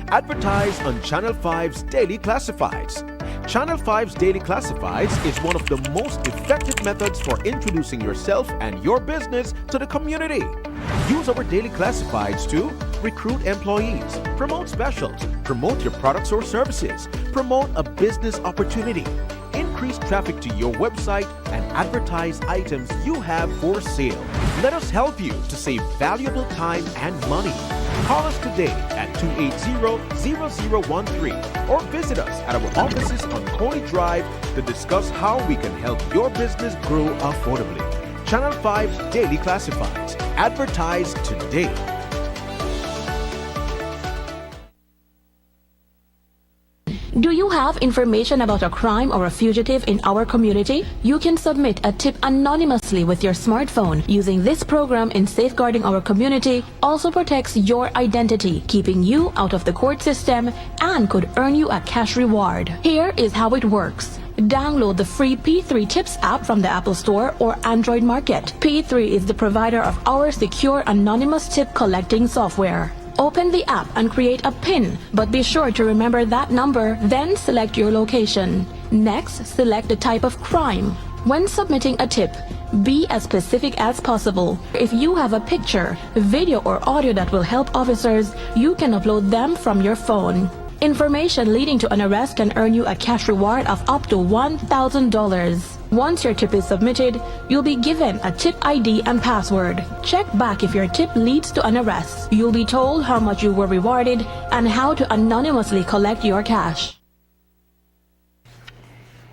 Advertise on Channel 5's Daily Classifieds. Channel 5's Daily Classifieds is one of the most effective methods for introducing yourself and your business to the community. Use our Daily Classifieds to recruit employees, promote specials, promote your products or services, promote a business opportunity, increase traffic to your website, and advertise items you have for sale. Let us help you to save valuable time and money. Call us today at 280-0013 or visit us at our offices on Coney Drive to discuss how we can help your business grow affordably. Channel 5's Daily Classifieds. Advertise today. Do you have information about a crime or a fugitive in our community? You can submit a tip anonymously with your smartphone. Using this program in safeguarding our community also protects your identity, keeping you out of the court system, and could earn you a cash reward. Here is how it works. Download the free P3 Tips app from the Apple Store or Android Market. P3 is the provider of our secure anonymous tip collecting software. Open the app and create a PIN, but be sure to remember that number, then select your location. Next, select the type of crime. When submitting a tip, be as specific as possible. If you have a picture, video, or audio that will help officers, you can upload them from your phone. Information leading to an arrest can earn you a cash reward of up to $1,000. Once your tip is submitted, you'll be given a tip ID and password. Check back if your tip leads to an arrest. You'll be told how much you were rewarded and how to anonymously collect your cash.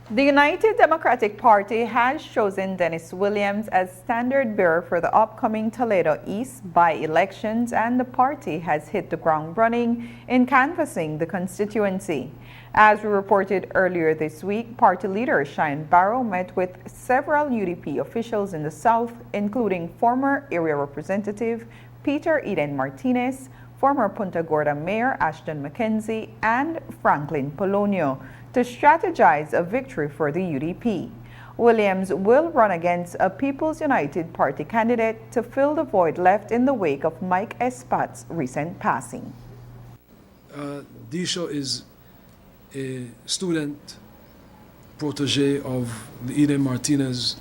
The United Democratic Party has chosen Dennis Williams as standard bearer for the upcoming Toledo East by-elections, and the party has hit the ground running in canvassing the constituency. As we reported earlier this week, party leader Cheyenne Barrow met with several UDP officials in the South, including former area representative Peter Eden Martinez, former Punta Gorda Mayor Ashton McKenzie, and Franklin Polonio, to strategize a victory for the UDP. Williams will run against a People's United Party candidate to fill the void left in the wake of Mike Espat's recent passing. Disho is a student protege of the Eden Martinez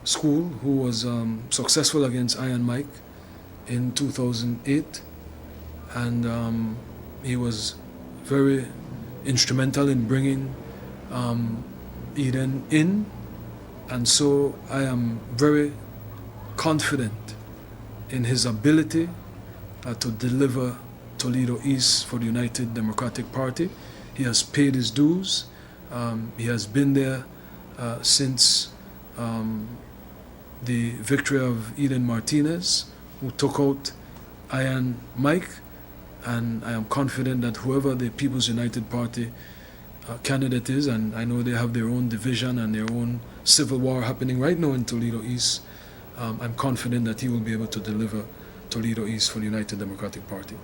School who was successful against Iron Mike in 2008, and he was very instrumental in bringing Eden in, and so I am very confident in his ability to deliver Toledo East for the United Democratic Party. He has paid his dues. He has been there since the victory of Eden Martinez, who took out Iron Mike. And I am confident that whoever the People's United Party candidate is, and I know they have their own division and their own civil war happening right now in Toledo East, I'm confident that he will be able to deliver Toledo East for the United Democratic Party.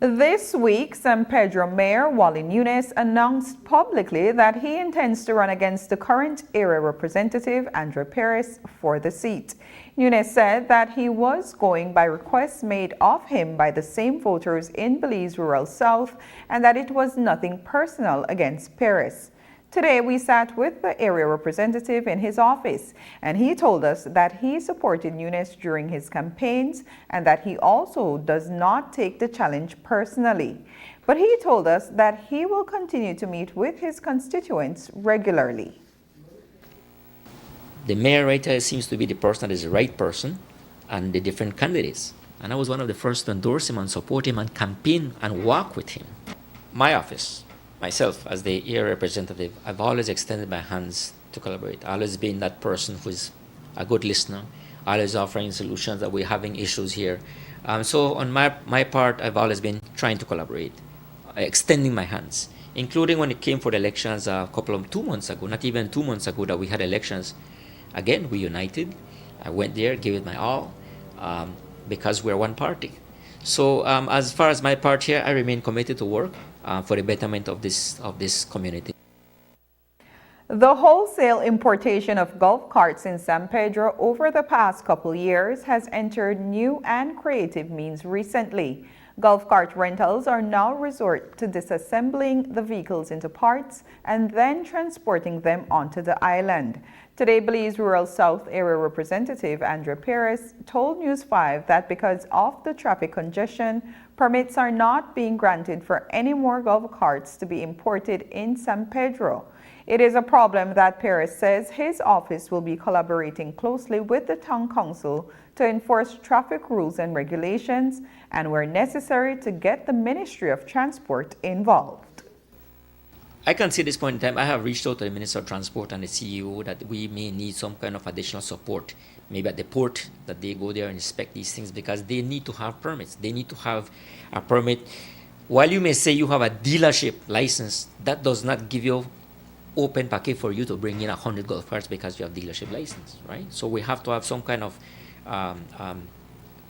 This week, San Pedro Mayor Wally Nunes announced publicly that he intends to run against the current area representative Andre Perez for the seat. Nunes said that he was going by requests made of him by the same voters in Belize Rural South, and that it was nothing personal against Perez. Today, we sat with the area representative in his office, and he told us that he supported Nunes during his campaigns and that he also does not take the challenge personally. But he told us that he will continue to meet with his constituents regularly. The mayor right here seems to be the person that is the right person, and the different candidates. And I was one of the first to endorse him and support him and campaign and work with him. My office, myself as the area representative, I've always extended my hands to collaborate. I've always been that person who's a good listener, always offering solutions that we're having issues here. So on my part, I've always been trying to collaborate, extending my hands, including when it came for the elections 2 months ago, not even 2 months ago that we had elections. Again, we united. I went there, gave it my all, because we're one party. So as far as my part here, I remain committed to work for the betterment of this community. The wholesale importation of golf carts in San Pedro over the past couple years has entered new and creative means recently. Golf cart rentals are now resort to disassembling the vehicles into parts and then transporting them onto the island. Today, Belize Rural South Area Representative Andre Perez told News 5 that because of the traffic congestion, permits are not being granted for any more golf carts to be imported in San Pedro. It is a problem that Perez says his office will be collaborating closely with the town council to enforce traffic rules and regulations, and where necessary to get the Ministry of Transport involved. I can see at this point in time, I have reached out to the Minister of Transport and the CEO that we may need some kind of additional support, maybe at the port, that they go there and inspect these things, because they need to have permits. They need to have a permit while you may say you have a dealership license, that does not give you open packet for you to bring in 100 golf carts because you have dealership license, right? So we have to have some kind of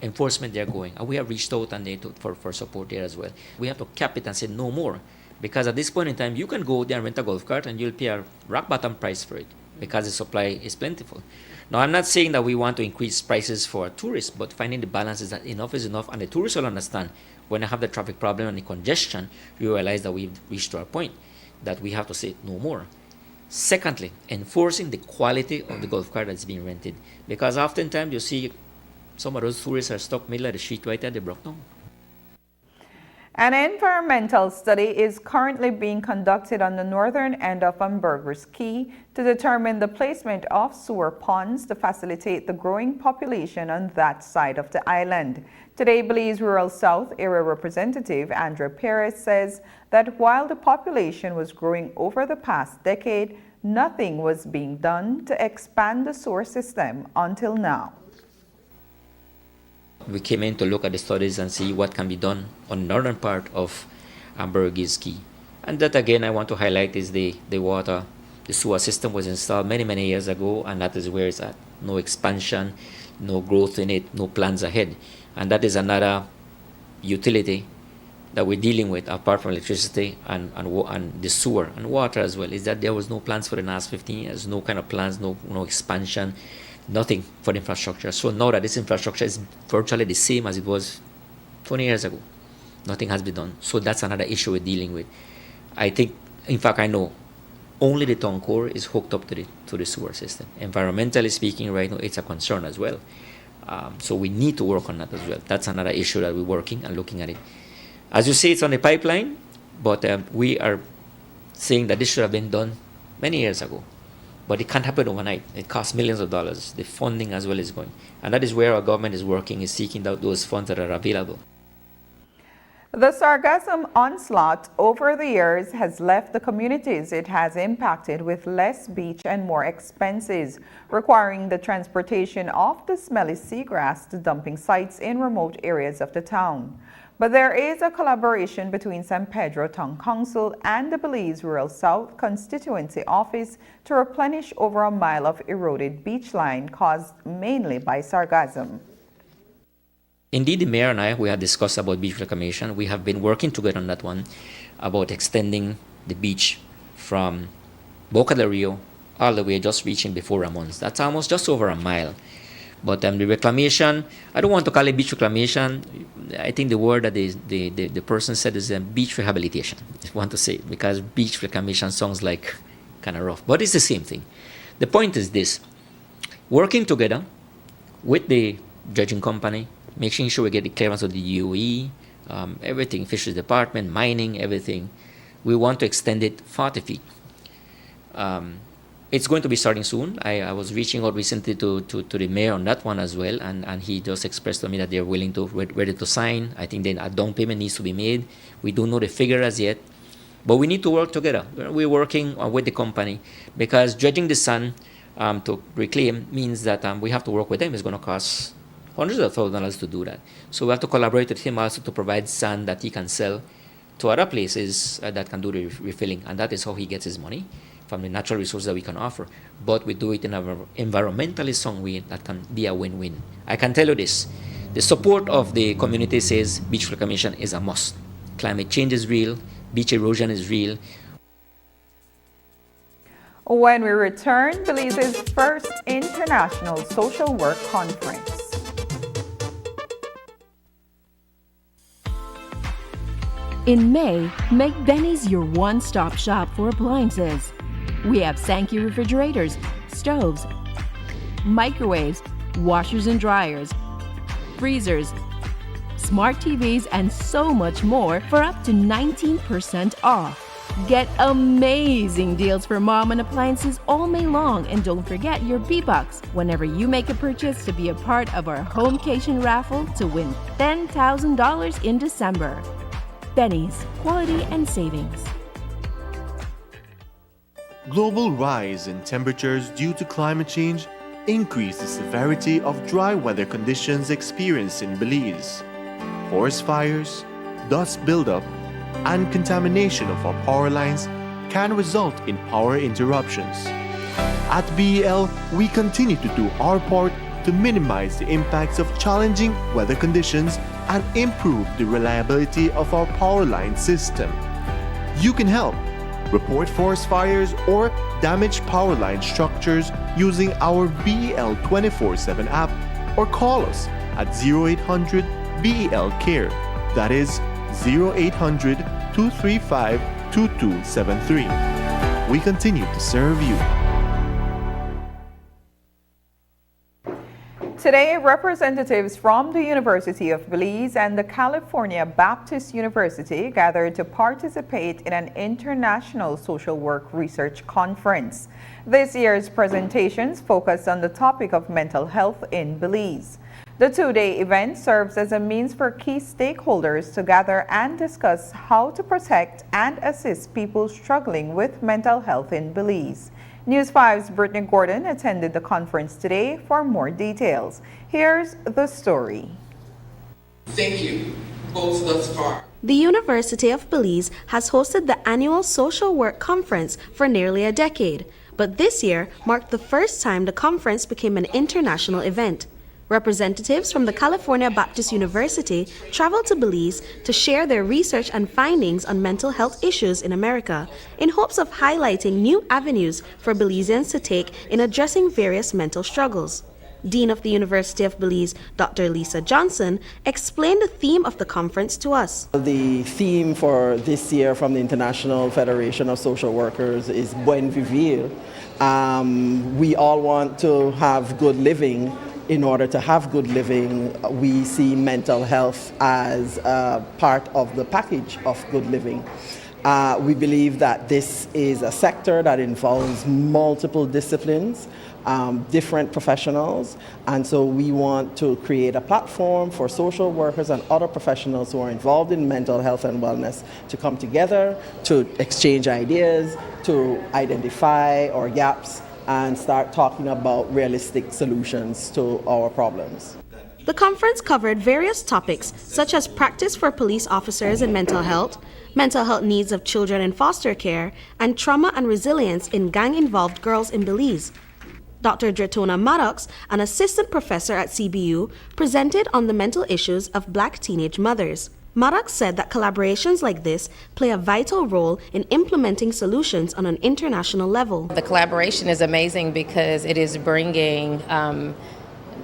enforcement there going. And we have reached out and for support there as well. We have to cap it and say no more. Because at this point in time, you can go there and rent a golf cart and you'll pay a rock bottom price for it because the supply is plentiful. Now, I'm not saying that we want to increase prices for tourists, but finding the balance is that enough is enough, and the tourists will understand when I have the traffic problem and the congestion, you realize that we've reached our point that we have to say no more. Secondly, enforcing the quality of the golf cart that's being rented, because oftentimes you see some of those tourists are stuck middle of the street right there, they broke down. An environmental study is currently being conducted on the northern end of Hamburger's Key to determine the placement of sewer ponds to facilitate the growing population on that side of the island. Today, Belize Rural South Area Representative Andrew Perez says that while the population was growing over the past decade, nothing was being done to expand the sewer system until now. We came in to look at the studies and see what can be done on the northern part of Hamburger's Key. And that again I want to highlight is the sewer system was installed many years ago, and that is where it's at. No expansion, no growth in it, no plans ahead. And that is another utility that we're dealing with apart from electricity and the sewer and water as well, is that there was no plans for the last 15 years, no kind of plans, no expansion. Nothing for the infrastructure. So now that this infrastructure is virtually the same as it was 20 years ago, nothing has been done. So that's another issue we're dealing with. I think, in fact, I know only the town core is hooked up to the sewer system. Environmentally speaking, right now, it's a concern as well. So we need to work on that as well. That's another issue that we're working and looking at it. As you say, it's on the pipeline, but we are saying that this should have been done many years ago. But it can't happen overnight. It costs millions of dollars. The funding as well is going. And that is where our government is working, is seeking out those funds that are available. The sargassum onslaught over the years has left the communities it has impacted with less beach and more expenses, requiring the transportation of the smelly seagrass to dumping sites in remote areas of the town. But there is a collaboration between San Pedro Town Council and the Belize Rural South Constituency Office to replenish over a mile of eroded beach line caused mainly by sargassum. Indeed, the mayor and I, we have discussed about beach reclamation. We have been working together on that one about extending the beach from Boca del Rio all the way just reaching before Ramon's. That's almost just over a mile. But the reclamation, I don't want to call it beach reclamation. I think the word that the person said is beach rehabilitation, if you want to say it, because beach reclamation sounds like kind of rough. But it's the same thing. The point is this: working together with the dredging company, making sure we get the clearance of the DOE, everything, fisheries department, mining, everything. We want to extend it 40 feet. It's going to be starting soon. I was reaching out recently to the mayor on that one as well, and he just expressed to me that they're willing to, ready to sign. I think then a down payment needs to be made. We don't know the figure as yet, but we need to work together. We're working with the company because dredging the sand to reclaim means that we have to work with them. It's going to cost hundreds of thousands of dollars to do that. So we have to collaborate with him also to provide sand that he can sell to other places that can do the refilling, and that is how he gets his money, from the natural resources that we can offer. But we do it in an environmentally sound way that can be a win-win. I can tell you this: the support of the community says beach reclamation is a must. Climate change is real, beach erosion is real. When we return, Belize's first International Social Work Conference. In May, make Benny's your one-stop shop for appliances. We have Sankey refrigerators, stoves, microwaves, washers and dryers, freezers, smart TVs, and so much more for up to 19% off. Get amazing deals for mom and appliances all May long, and don't forget your B-Bucks whenever you make a purchase to be a part of our Homecation raffle to win $10,000 in December. Benny's, quality and savings. Global rise in temperatures due to climate change increase the severity of dry weather conditions experienced in Belize. Forest fires, dust buildup, and contamination of our power lines can result in power interruptions. At BEL, we continue to do our part to minimize the impacts of challenging weather conditions and improve the reliability of our power line system. You can help. Report forest fires or damaged power line structures using our BEL 24/7 app or call us at 0800 BEL CARE. That is 0800 235 2273. We continue to serve you. Today, representatives from the University of Belize and the California Baptist University gathered to participate in an international social work research conference. This year's presentations focused on the topic of mental health in Belize. The two-day event serves as a means for key stakeholders to gather and discuss how to protect and assist people struggling with mental health in Belize. News 5's Brittany Gordon attended the conference today for more details. Here's the story. Thank you, both thus far. The University of Belize has hosted the annual Social Work Conference for nearly a decade, but this year marked the first time the conference became an international event. Representatives from the California Baptist University traveled to Belize to share their research and findings on mental health issues in America in hopes of highlighting new avenues for Belizeans to take in addressing various mental struggles. Dean of the University of Belize, Dr. Lisa Johnson, explained the theme of the conference to us. The theme for this year from the International Federation of Social Workers is Buen Vivir. We all want to have good living. In order to have good living, we see mental health as part of the package of good living. We believe that this is a sector that involves multiple disciplines, different professionals, and so we want to create a platform for social workers and other professionals who are involved in mental health and wellness to come together, to exchange ideas, to identify our gaps, and start talking about realistic solutions to our problems. The conference covered various topics such as practice for police officers in mental health needs of children in foster care, and trauma and resilience in gang-involved girls in Belize. Dr. Dretona Maddox, an assistant professor at CBU, presented on the mental issues of Black teenage mothers. Maddox said that collaborations like this play a vital role in implementing solutions on an international level. The collaboration is amazing because it is bringing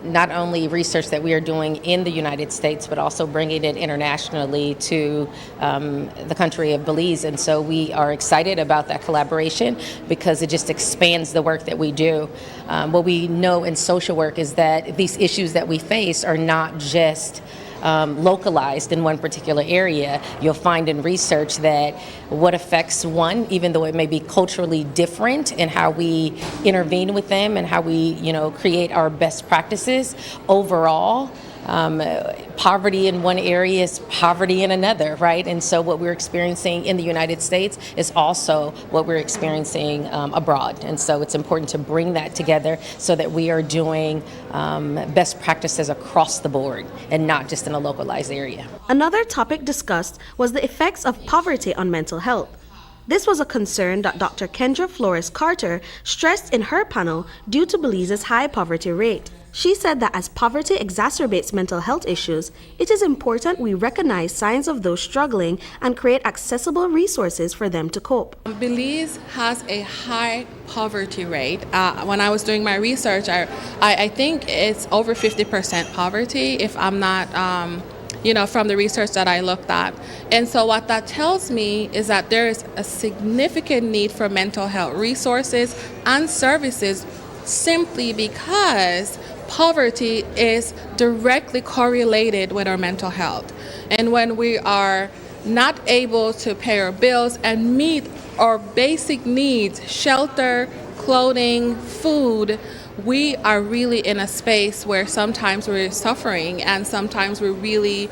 not only research that we are doing in the United States, but also bringing it internationally to the country of Belize. And so we are excited about that collaboration because it just expands the work that we do. What we know in social work is that these issues that we face are not just localized in one particular area. You'll find in research that what affects one, even though it may be culturally different in how we intervene with them and how we, create our best practices, overall, poverty in one area is poverty in another, right? And so what we're experiencing in the United States is also what we're experiencing abroad. And so it's important to bring that together so that we are doing best practices across the board and not just in a localized area. Another topic discussed was the effects of poverty on mental health. This was a concern that Dr. Kendra Flores Carter stressed in her panel due to Belize's high poverty rate. She said that as poverty exacerbates mental health issues, it is important we recognize signs of those struggling and create accessible resources for them to cope. Belize has a high poverty rate. When I was doing my research, I think it's over 50% poverty, if I'm not from the research that I looked at. And so what that tells me is that there is a significant need for mental health resources and services simply because poverty is directly correlated with our mental health. And when we are not able to pay our bills and meet our basic needs, shelter, clothing, food, we are really in a space where sometimes we're suffering and sometimes we really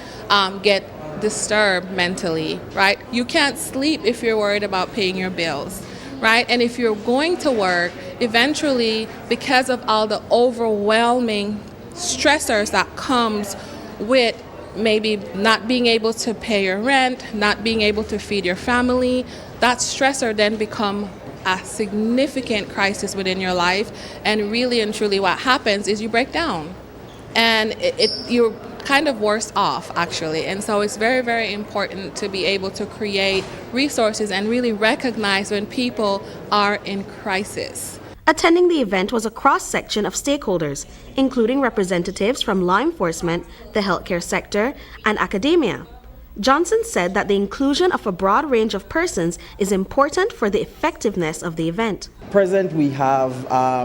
get disturbed mentally, right? You can't sleep if you're worried about paying your bills, right? And if you're going to work, eventually, because of all the overwhelming stressors that comes with maybe not being able to pay your rent, not being able to feed your family, that stressor then become a significant crisis within your life. And really and truly what happens is you break down. And you're kind of worse off, actually. And so it's very, very important to be able to create resources and really recognize when people are in crisis. Attending the event was a cross-section of stakeholders, including representatives from law enforcement, the healthcare sector, and academia. Johnson said that the inclusion of a broad range of persons is important for the effectiveness of the event. Present, we have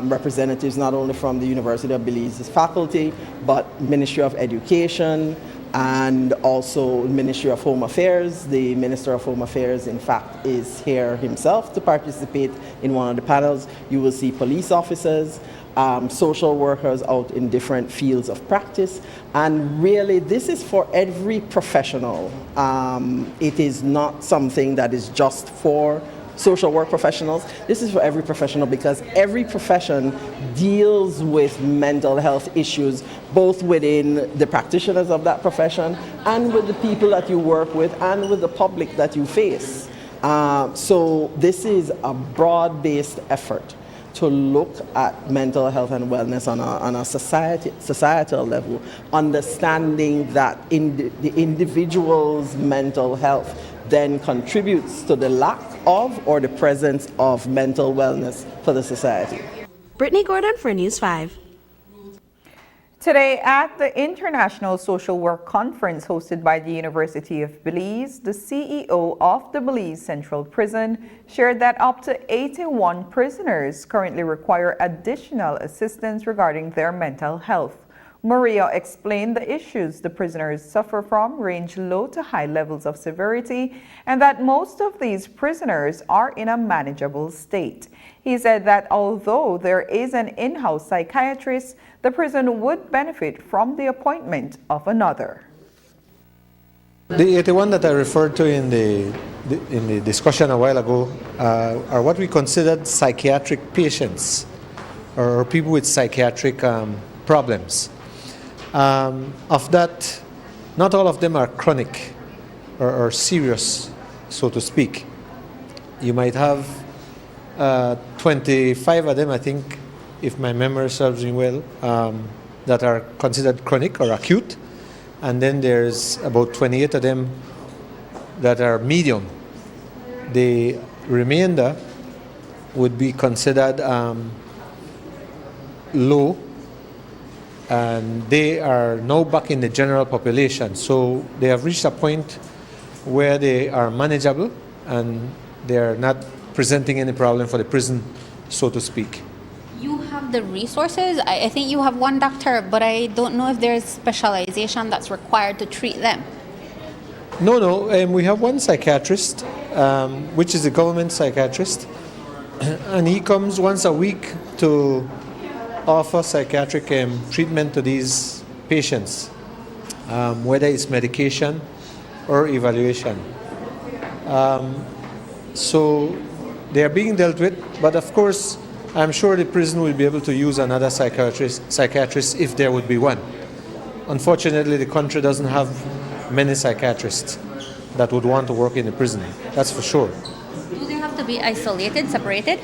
representatives not only from the University of Belize's faculty, but Ministry of Education and also Ministry of Home Affairs. The Minister of Home Affairs, in fact, is here himself to participate in one of the panels. You will see police officers, social workers out in different fields of practice, and really this is for every professional. It is not something that is just for social work professionals. This is for every professional because every profession deals with mental health issues, both within the practitioners of that profession and with the people that you work with and with the public that you face. So this is a broad-based effort to look at mental health and wellness on a societal level, understanding that the individual's mental health then contributes to the lack of or the presence of mental wellness for the society. Brittany Gordon for News 5. Today at the International Social Work Conference hosted by the University of Belize, the CEO of the Belize Central Prison shared that up to 81 prisoners currently require additional assistance regarding their mental health. Maria explained the issues the prisoners suffer from range low to high levels of severity and that most of these prisoners are in a manageable state. He said that although there is an in-house psychiatrist, the prison would benefit from the appointment of another. The 81 that I referred to in the discussion a while ago are what we considered psychiatric patients or people with psychiatric problems. Of that, not all of them are chronic or serious, so to speak. You might have 25 of them, I think, if my memory serves me well, that are considered chronic or acute. And then there's about 28 of them that are medium. The remainder would be considered low, and they are now back in the general population. So they have reached a point where they are manageable and they are not presenting any problem for the prison, so to speak. You have the resources. I think you have one doctor, but I don't know if there's specialization that's required to treat them. No, we have one psychiatrist, which is a government psychiatrist, and he comes once a week to offer psychiatric treatment to these patients, whether it's medication or evaluation. So they are being dealt with, but of course, I'm sure the prison will be able to use another psychiatrist if there would be one. Unfortunately, the country doesn't have many psychiatrists that would want to work in the prison, that's for sure. Do they have to be isolated, separated?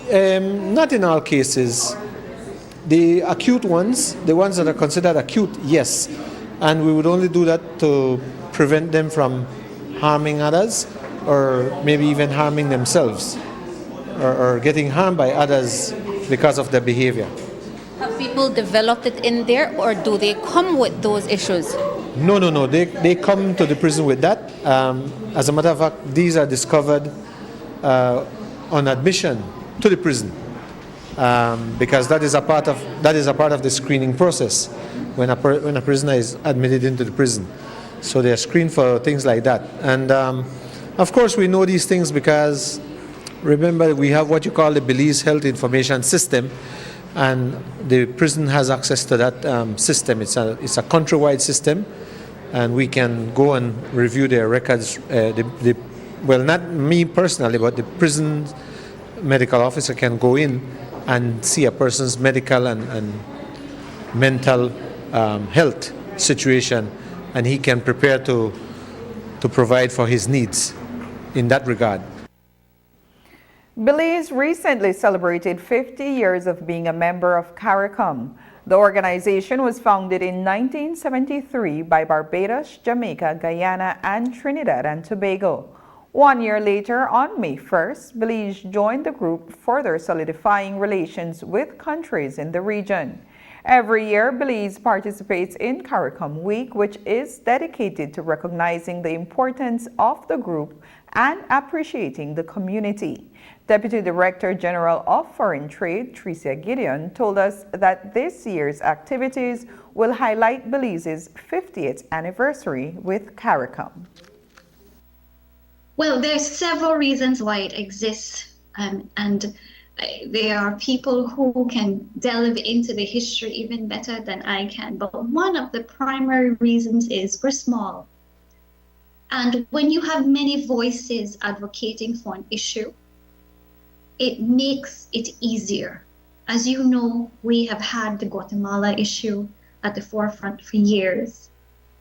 Not in all cases. The acute ones, the ones that are considered acute, yes. And we would only do that to prevent them from harming others or maybe even harming themselves or getting harmed by others because of their behavior. Have people developed it in there, or do they come with those issues? No. They come to the prison with that. As a matter of fact, these are discovered on admission to the prison, because that is a part of the screening process when a prisoner is admitted into the prison. So they are screened for things like that. And of course, we know these things because remember, we have what you call the Belize Health Information System, and the prison has access to that system. It's a countrywide system, and we can go and review their records. Well, not me personally, but the prison medical officer can go in and see a person's medical and mental health situation, and he can prepare to provide for his needs in that regard. Belize recently celebrated 50 years of being a member of CARICOM. The organization was founded in 1973 by Barbados, Jamaica, Guyana, and Trinidad and Tobago. 1 year later, on May 1st, Belize joined the group, further solidifying relations with countries in the region. Every year, Belize participates in CARICOM Week, which is dedicated to recognizing the importance of the group and appreciating the community. Deputy Director General of Foreign Trade, Tricia Gideon, told us that this year's activities will highlight Belize's 50th anniversary with CARICOM. Well, there's several reasons why it exists, and there are people who can delve into the history even better than I can. But one of the primary reasons is we're small. And when you have many voices advocating for an issue, it makes it easier. As you know, we have had the Guatemala issue at the forefront for years,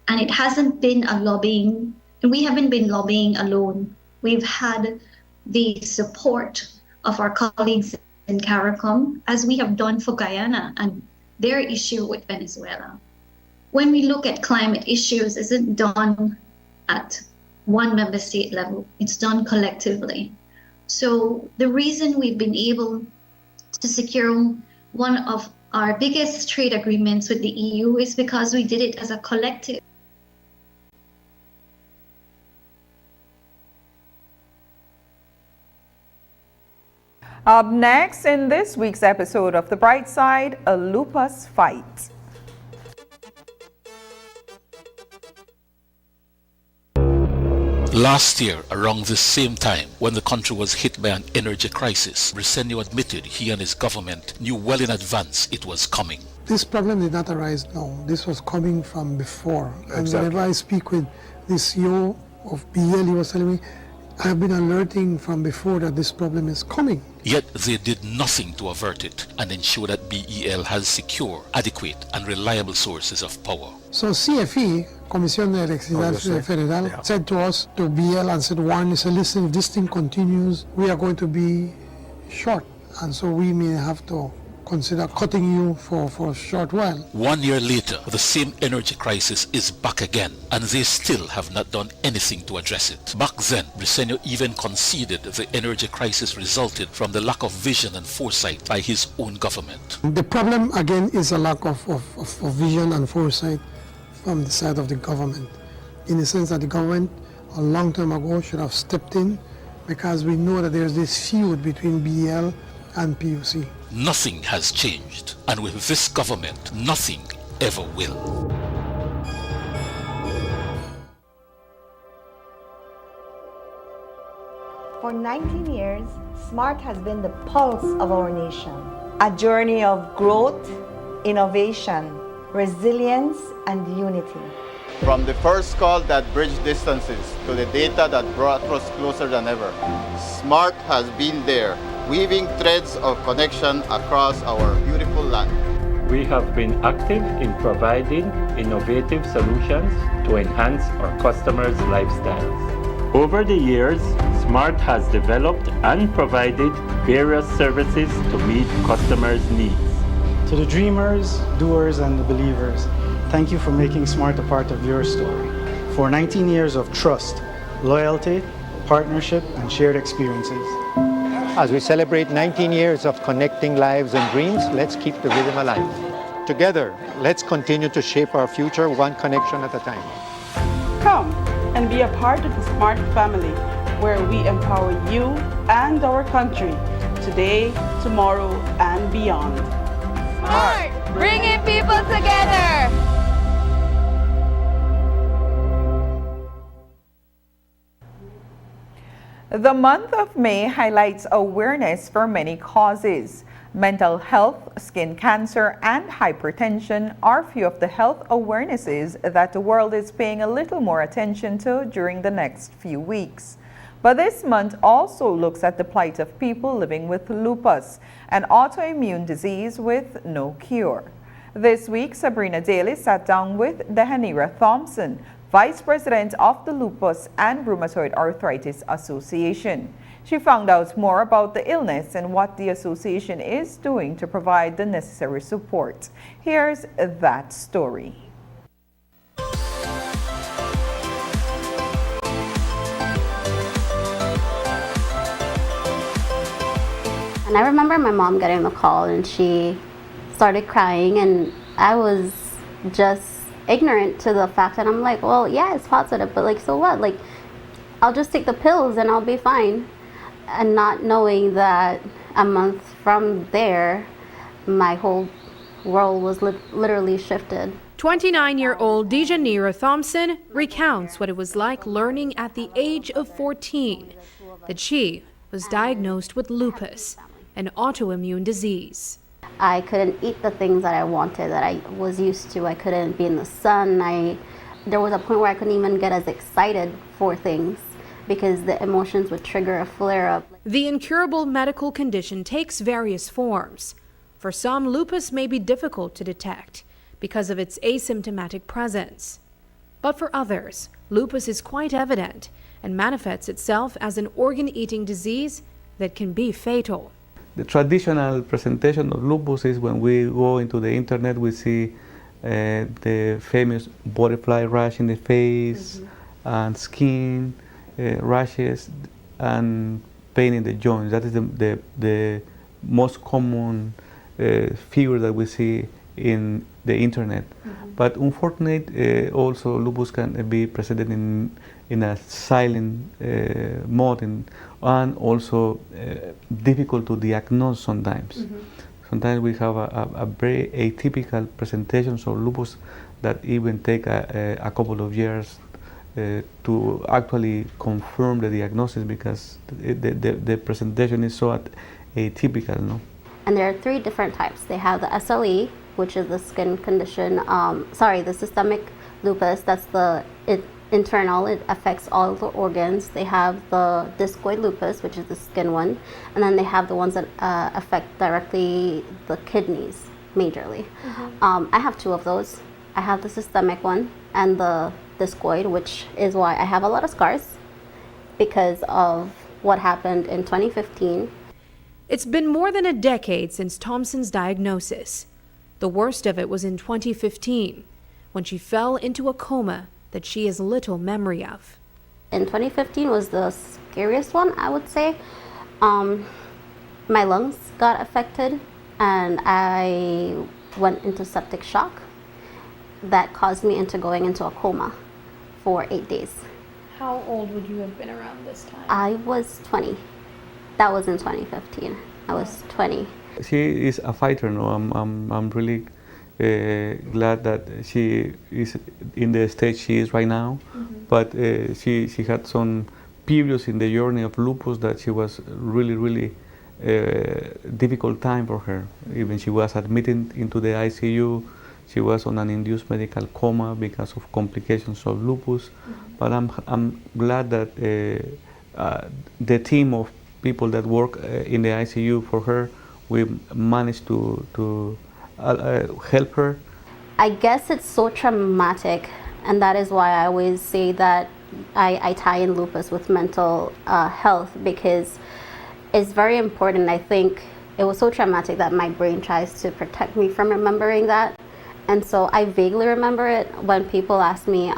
and it hasn't been a lobbying, and we haven't been lobbying alone. We've had the support of our colleagues in CARICOM, as we have done for Guyana and their issue with Venezuela. When we look at climate issues, it isn't done at one member state level, it's done collectively. So the reason we've been able to secure one of our biggest trade agreements with the EU is because we did it as a collective. Up next in this week's episode of The Bright Side, a lupus fight. Last year, around this same time, when the country was hit by an energy crisis, Briceño admitted he and his government knew well in advance it was coming. This problem did not arise now. This was coming from before. And Exactly. whenever I speak with the CEO of BL, he was telling me, I have been alerting from before that this problem is coming. Yet they did nothing to avert it and ensure that BEL has secure, adequate and reliable sources of power. So CFE, Comisión de Electricidad Federal, said to us, to BL, and said, one, said, listen, if this thing continues, we are going to be short. And so we may have to consider cutting you for a short while. 1 year later, the same energy crisis is back again, and they still have not done anything to address it. Back then, Briceño even conceded the energy crisis resulted from the lack of vision and foresight by his own government. The problem, again, is a lack of vision and foresight from the side of the government, in the sense that the government a long time ago should have stepped in, because we know that there's this feud between BL and PUC. Nothing has changed, and with this government, nothing ever will. For 19 years, SMART has been the pulse of our nation. A journey of growth, innovation, resilience, and unity. From the first call that bridged distances to the data that brought us closer than ever, SMART has been there, weaving threads of connection across our beautiful land. We have been active in providing innovative solutions to enhance our customers' lifestyles. Over the years, SMART has developed and provided various services to meet customers' needs. To the dreamers, doers, and the believers, thank you for making SMART a part of your story. For 19 years of trust, loyalty, partnership, and shared experiences. As we celebrate 19 years of connecting lives and dreams, let's keep the rhythm alive. Together, let's continue to shape our future one connection at a time. Come and be a part of the SMART family, where we empower you and our country today, tomorrow, and beyond. SMART, bringing people together. The month of May highlights awareness for many causes. Mental health, skin cancer, and hypertension are few of the health awarenesses that the world is paying a little more attention to during the next few weeks. But this month also looks at the plight of people living with lupus, an autoimmune disease with no cure. This week, Sabrina Daly sat down with Dehanira Thompson, Vice President of the Lupus and Rheumatoid Arthritis Association. She found out more about the illness and what the association is doing to provide the necessary support. Here's that story. And I remember my mom getting the call and she started crying, and I was just ignorant to the fact that I'm like, well, yeah, it's positive, but like, so what? Like, I'll just take the pills and I'll be fine. And not knowing that a month from there, my whole world was literally shifted. 29-year-old Dejanira Thompson recounts what it was like learning at the age of 14 that she was diagnosed with lupus, an autoimmune disease. I couldn't eat the things that I wanted, that I was used to. I couldn't be in the sun. There was a point where I couldn't even get as excited for things because the emotions would trigger a flare-up. The incurable medical condition takes various forms. For some, lupus may be difficult to detect because of its asymptomatic presence. But for others, lupus is quite evident and manifests itself as an organ-eating disease that can be fatal. The traditional presentation of lupus is when we go into the internet, we see the famous butterfly rash in the face, and skin rashes, and pain in the joints. That is the most common figure that we see in the internet. But unfortunately, also lupus can be presented in a silent mode and also difficult to diagnose sometimes. Sometimes we have a very atypical presentations of lupus that even take a couple of years to actually confirm the diagnosis because the presentation is so atypical. No? And there are 3 different types. They have the SLE, which is the skin condition, the systemic lupus, that's the internal, it affects all the organs. They have the discoid lupus, which is the skin one, and then they have the ones that affect directly the kidneys, majorly. I have 2 of those. I have the systemic one and the discoid, which is why I have a lot of scars because of what happened in 2015. It's been more than a decade since Thompson's diagnosis. The worst of it was in 2015, when she fell into a coma that she has little memory of. In 2015 was the scariest one, I would say. My lungs got affected and I went into septic shock. That caused me into going into a coma for 8 days. How old would you have been around this time? I was 20. That was in 2015. I was 20. She is a fighter. No, I'm really glad that she is in the stage she is right now. But she had some periods in the journey of lupus that she was really difficult time for her. Even she was admitted into the ICU. She was on an induced medical coma because of complications of lupus. But I'm glad that the team of people that work in the ICU for her, we managed to help her. I guess it's so traumatic, and that is why I always say that I tie in lupus with mental health, because it's very important. I think it was so traumatic that my brain tries to protect me from remembering that. And so I vaguely remember it when people ask me,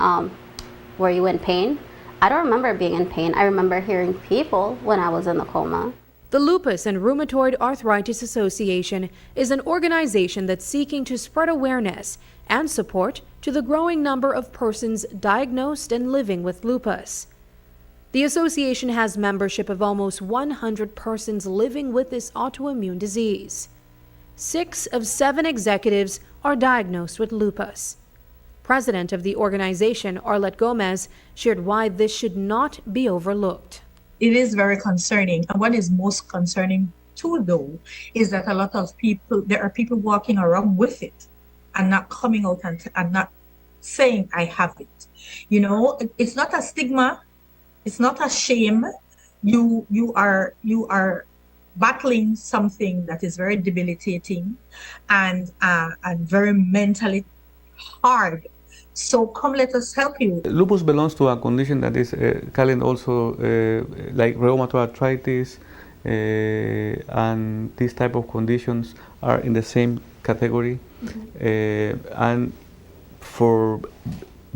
were you in pain? I don't remember being in pain. I remember hearing people when I was in the coma. The Lupus and Rheumatoid Arthritis Association is an organization that's seeking to spread awareness and support to the growing number of persons diagnosed and living with lupus. The association has membership of almost 100 persons living with this autoimmune disease. 6 of 7 executives are diagnosed with lupus. President of the organization, Arlette Gomez, shared why this should not be overlooked. It is very concerning. And what is most concerning too, though, is that a lot of people, there are people walking around with it and not coming out and not saying, I have it. You know, it's not a stigma. It's not a shame. You are battling something that is very debilitating and very mentally hard. So come, let us help you. Lupus belongs to a condition that is called also like rheumatoid arthritis, and these type of conditions are in the same category. And for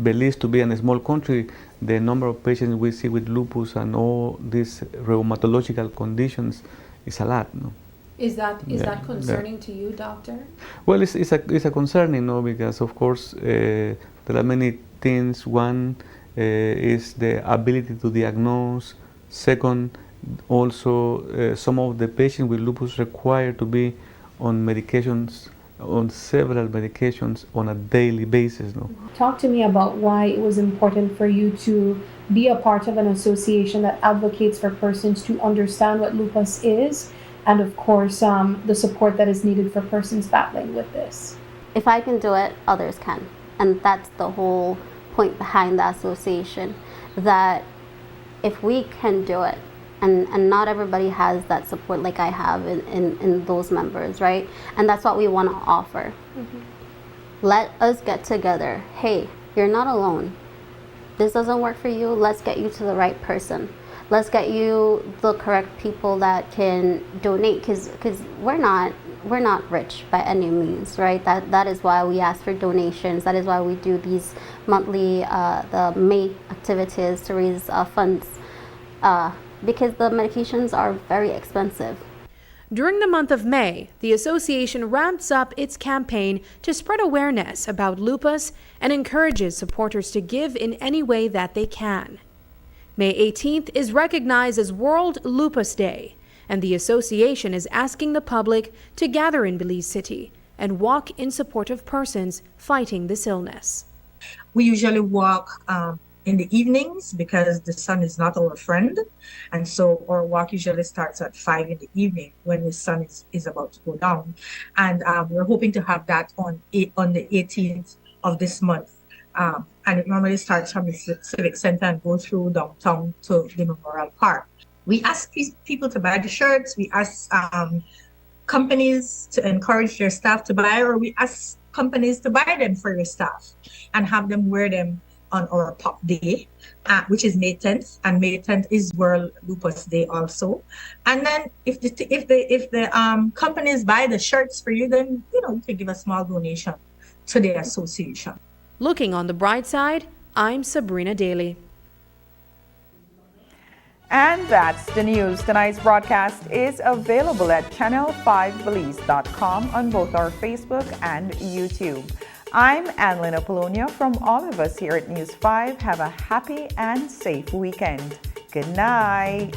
Belize to be a small country, the number of patients we see with lupus and all these rheumatological conditions is a lot. No? Is that concerning to you, doctor? Well, it's a concerning, no, because of course there are many things. One is the ability to diagnose. Second, also some of the patients with lupus require to be on medications, on several medications on a daily basis. No? Talk to me about why it was important for you to be a part of an association that advocates for persons to understand what lupus is, and of course the support that is needed for persons battling with this. If I can do it, others can. And that's the whole point behind the association, that if we can do it, and not everybody has that support like I have in those members, right? And that's what we want to offer. Let us get together. Hey, you're not alone. This doesn't work for you. Let's get you to the right person. Let's get you the correct people that can donate, because we're not rich by any means, right? That is why we ask for donations. That is why we do these monthly the May activities to raise funds, because the medications are very expensive. During the month of May, the association ramps up its campaign to spread awareness about lupus and encourages supporters to give in any way that they can. May 18th is recognized as World Lupus Day, and the association is asking the public to gather in Belize City and walk in support of persons fighting this illness. We usually walk in the evenings because the sun is not our friend, and so our walk usually starts at 5 in the evening when the sun is about to go down, and we're hoping to have that on the 18th of this month, and it normally starts from the Civic Center and goes through downtown to the Memorial Park. We ask people to buy the shirts, we ask companies to encourage their staff to buy, or we ask companies to buy them for your staff and have them wear them on our pop day, which is May 10th, and May 10th is World Lupus Day also. And then if the companies buy the shirts for you, then you can give a small donation to the association. Looking on the bright side, I'm Sabrina Daly. And that's the news. Tonight's broadcast is available at channel5belize.com on both our Facebook and YouTube. I'm Annalyn Apollonia. From all of us here at News 5, have a happy and safe weekend. Good night.